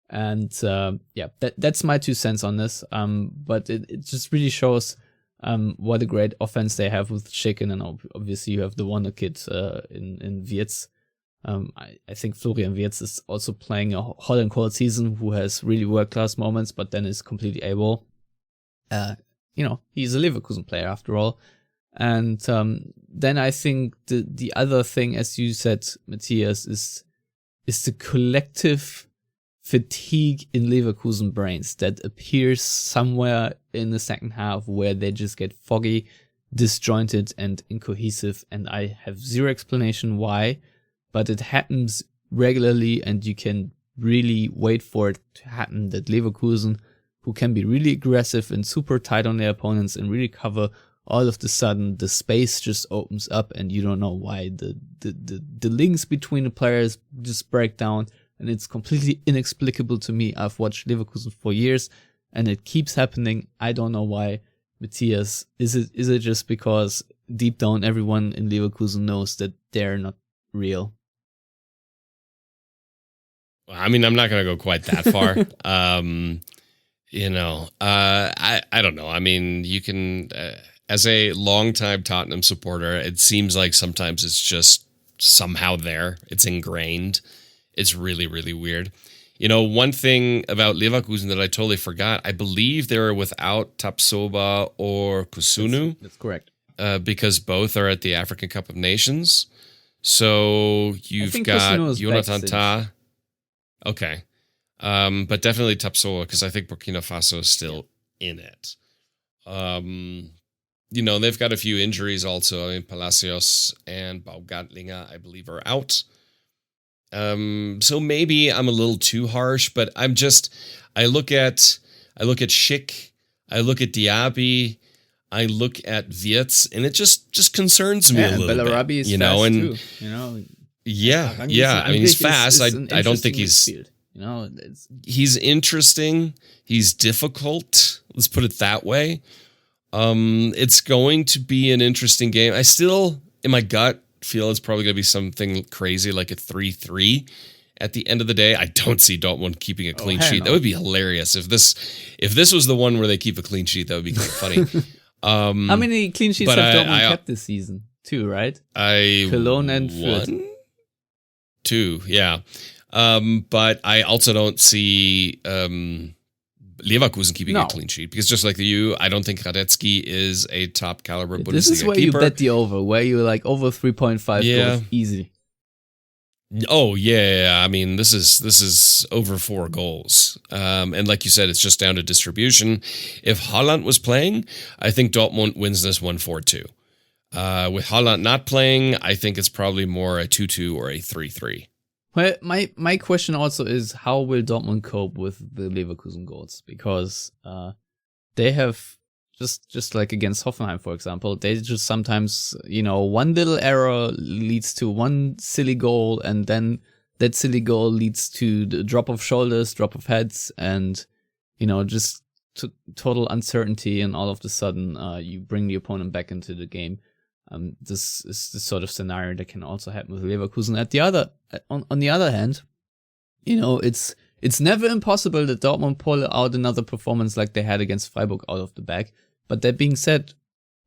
And that's my 2 cents on this. But it just really shows what a great offense they have with Schick, and then obviously you have the wonder kid in Wirtz. I think Florian Wirtz is also playing a hot and cold season, who has really world-class moments, but then is completely able. He's a Leverkusen player after all. And then I think the other thing, as you said, Matthias, is the collective fatigue in Leverkusen brains that appears somewhere in the second half, where they just get foggy, disjointed, and incohesive. And I have zero explanation why, but it happens regularly, and you can really wait for it to happen, that Leverkusen, who can be really aggressive and super tight on their opponents and really cover, all of a sudden the space just opens up, and you don't know why. The links between the players just break down, and it's completely inexplicable to me. I've watched Leverkusen for years, and it keeps happening. I don't know why. Matthias, is it just because deep down, everyone in Leverkusen knows that they're not real. I mean, I'm not going to go quite that far. I don't know. I mean, you can, as a longtime Tottenham supporter, it seems like sometimes it's just somehow there. It's ingrained. It's really, really weird. One thing about Leverkusen that I totally forgot, I believe they were without Tapsoba or Kusunu. That's correct. Because both are at the African Cup of Nations. So you've got Jonathan Tah. Okay. But definitely Tapsoba, because I think Burkina Faso is still in it. They've got a few injuries also. I mean, Palacios and Baumgartlinger, I believe, are out. So maybe I'm a little too harsh, but I look at Schick, I look at Diaby, I look at Wirtz, and it just concerns me a little Bellarabi bit. Is fast too. Yeah. I mean, he's fast. I don't think he's. He's interesting. He's difficult. Let's put it that way. It's going to be an interesting game. I still, in my gut, feel it's probably going to be something crazy like a 3-3 at the end of the day. I don't see Dortmund keeping a clean sheet. No. That would be hilarious. If this was the one where they keep a clean sheet, that would be kind of funny. How many clean sheets have Dortmund kept this season? 2, right? Cologne and Fürth. 2, yeah. But I also don't see Leverkusen keeping a clean sheet, because just like you, I don't think Radetzky is a top caliber Bundesliga keeper. This is where you bet the over, where you like over 3.5 goals easy. Oh yeah, I mean this is over 4 goals, and like you said, it's just down to distribution. If Haaland was playing, I think Dortmund wins this 1-4-2. With Haaland not playing, I think it's probably more a 2-2 or a 3-3. Well, my question also is, how will Dortmund cope with the Leverkusen goals? Because they have, just like against Hoffenheim, for example, they just sometimes, one little error leads to one silly goal, and then that silly goal leads to the drop of shoulders, drop of heads, and, just total uncertainty, and all of a sudden you bring the opponent back into the game. This is the sort of scenario that can also happen with Leverkusen. On the other hand, it's never impossible that Dortmund pull out another performance like they had against Freiburg out of the bag. But that being said,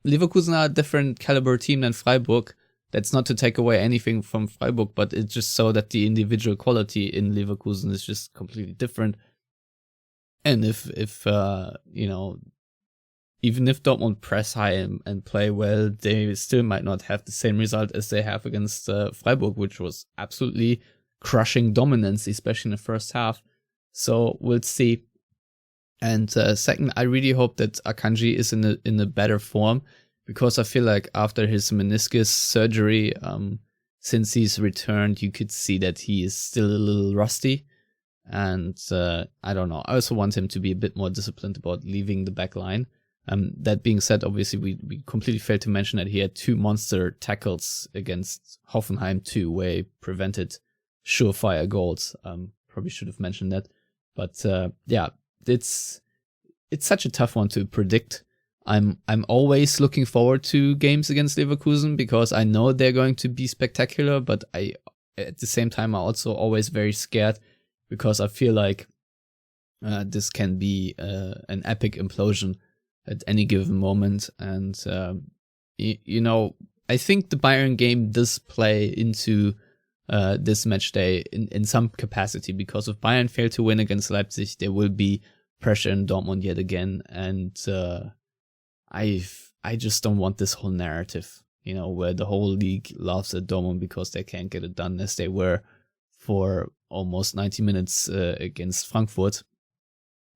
Leverkusen are a different caliber team than Freiburg. That's not to take away anything from Freiburg, but it's just so that the individual quality in Leverkusen is just completely different. And if even if Dortmund press high and play well, they still might not have the same result as they have against Freiburg, which was absolutely crushing dominance, especially in the first half. So we'll see. And second, I really hope that Akanji is in a better form, because I feel like after his meniscus surgery, since he's returned, you could see that he is still a little rusty. And I don't know. I also want him to be a bit more disciplined about leaving the back line. That being said, obviously, we completely failed to mention that he had 2 monster tackles against Hoffenheim too, where he prevented surefire goals. Probably should have mentioned that. But it's such a tough one to predict. I'm always looking forward to games against Leverkusen, because I know they're going to be spectacular, but at the same time, I'm also always very scared, because I feel like this can be an epic implosion at any given moment. And, I think the Bayern game does play into this match day in some capacity, because if Bayern fail to win against Leipzig, there will be pressure in Dortmund yet again. And I just don't want this whole narrative, where the whole league laughs at Dortmund because they can't get it done, as they were for almost 90 minutes against Frankfurt.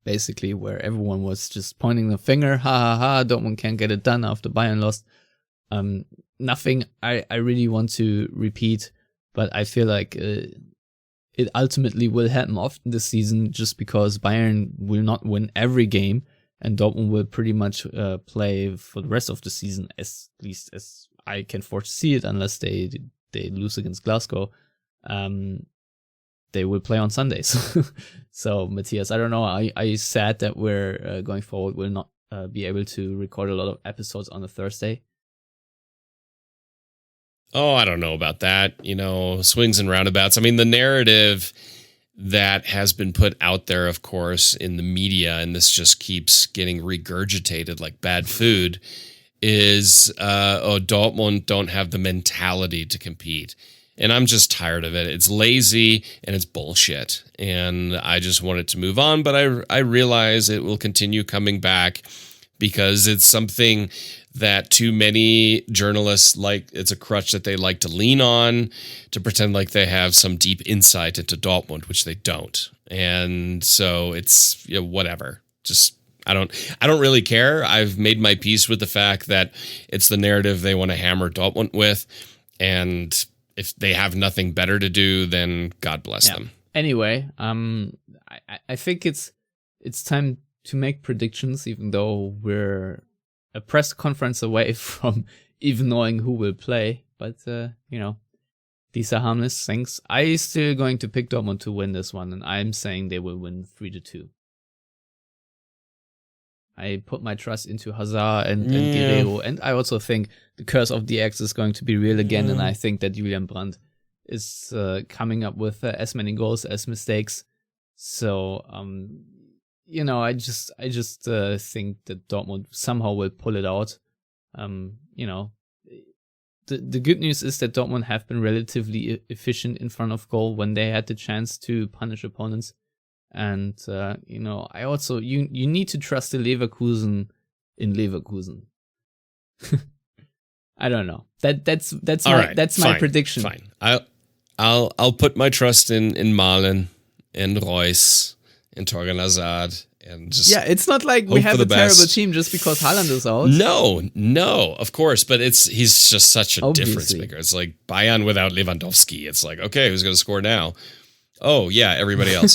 Basically, where everyone was just pointing the finger, ha ha ha, Dortmund can't get it done after Bayern lost. Nothing I really want to repeat, but I feel like it ultimately will happen often this season, just because Bayern will not win every game, and Dortmund will pretty much play for the rest of the season, at least as I can foresee it, unless they lose against Glasgow. They will play on Sundays. So, Matthias, I don't know. I sad that we're going forward will not be able to record a lot of episodes on a Thursday. Oh, I don't know about that. Swings and roundabouts. I mean, the narrative that has been put out there, of course, in the media, and this just keeps getting regurgitated like bad food, is, Dortmund don't have the mentality to compete. And I'm just tired of it. It's lazy and it's bullshit. And I just want it to move on, but I realize it will continue coming back because it's something that too many journalists it's a crutch that they like to lean on to pretend like they have some deep insight into Dortmund, which they don't. And so it's whatever. Just I don't really care. I've made my peace with the fact that it's the narrative they want to hammer Dortmund with, and if they have nothing better to do, then God bless them. Anyway, I think it's time to make predictions, even though we're a press conference away from even knowing who will play. But, these are harmless things. I'm still going to pick Dortmund to win this one, and I'm saying they will win 3-2. I put my trust into Hazard and Guerrero, and I also think the curse of the X is going to be real again, and I think that Julian Brandt is coming up with as many goals as mistakes. So, I just think that Dortmund somehow will pull it out. The good news is that Dortmund have been relatively efficient in front of goal when they had the chance to punish opponents. And, I also, you need to trust the Leverkusen in Leverkusen. I don't know. That's my prediction. Fine. I'll put my trust in Malen and Reus and Torgan Hazard and just it's not like we have a terrible team just because Haaland is out. No, of course, but he's just such a difference maker. It's like Bayern without Lewandowski. It's like, okay, who's going to score now? Oh yeah, everybody else.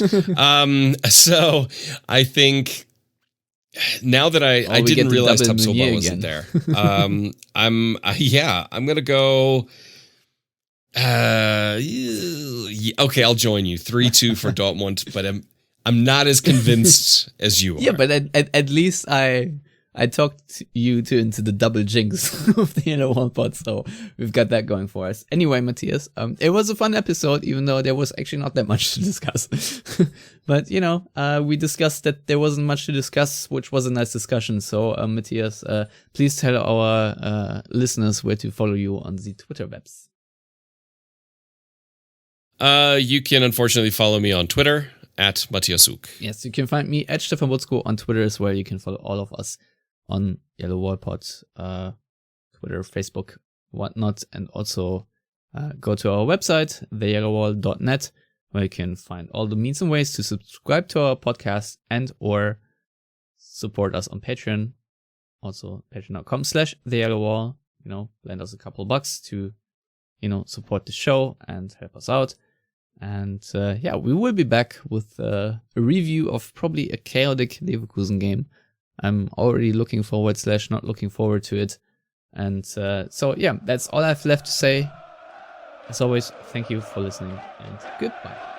So I think now that I didn't realize Tapsoba wasn't there. I'm gonna go. Okay, I'll join you. 3-2 for Dortmund, but I'm not as convinced as you are. Yeah, but at least I talked you into the double jinx of the Yellowwallpod, so we've got that going for us. Anyway, Matthias, it was a fun episode, even though there was actually not that much to discuss. But, we discussed that there wasn't much to discuss, which was a nice discussion. So, Matthias, please tell our listeners where to follow you on the Twitter webs. You can unfortunately follow me on Twitter at Matthias Zug. Yes, you can find me at Stefan Butzko on Twitter as well. You can follow all of us on Yellowwallpod, Twitter, Facebook, whatnot, and also go to our website, theyellowwall.net, where you can find all the means and ways to subscribe to our podcast and or support us on Patreon. Also, patreon.com/theyellowwall. Lend us a couple bucks to, support the show and help us out. And we will be back with a review of probably a chaotic Leverkusen game. I'm already looking forward / not looking forward to it. And that's all I've left to say. As always, thank you for listening and goodbye.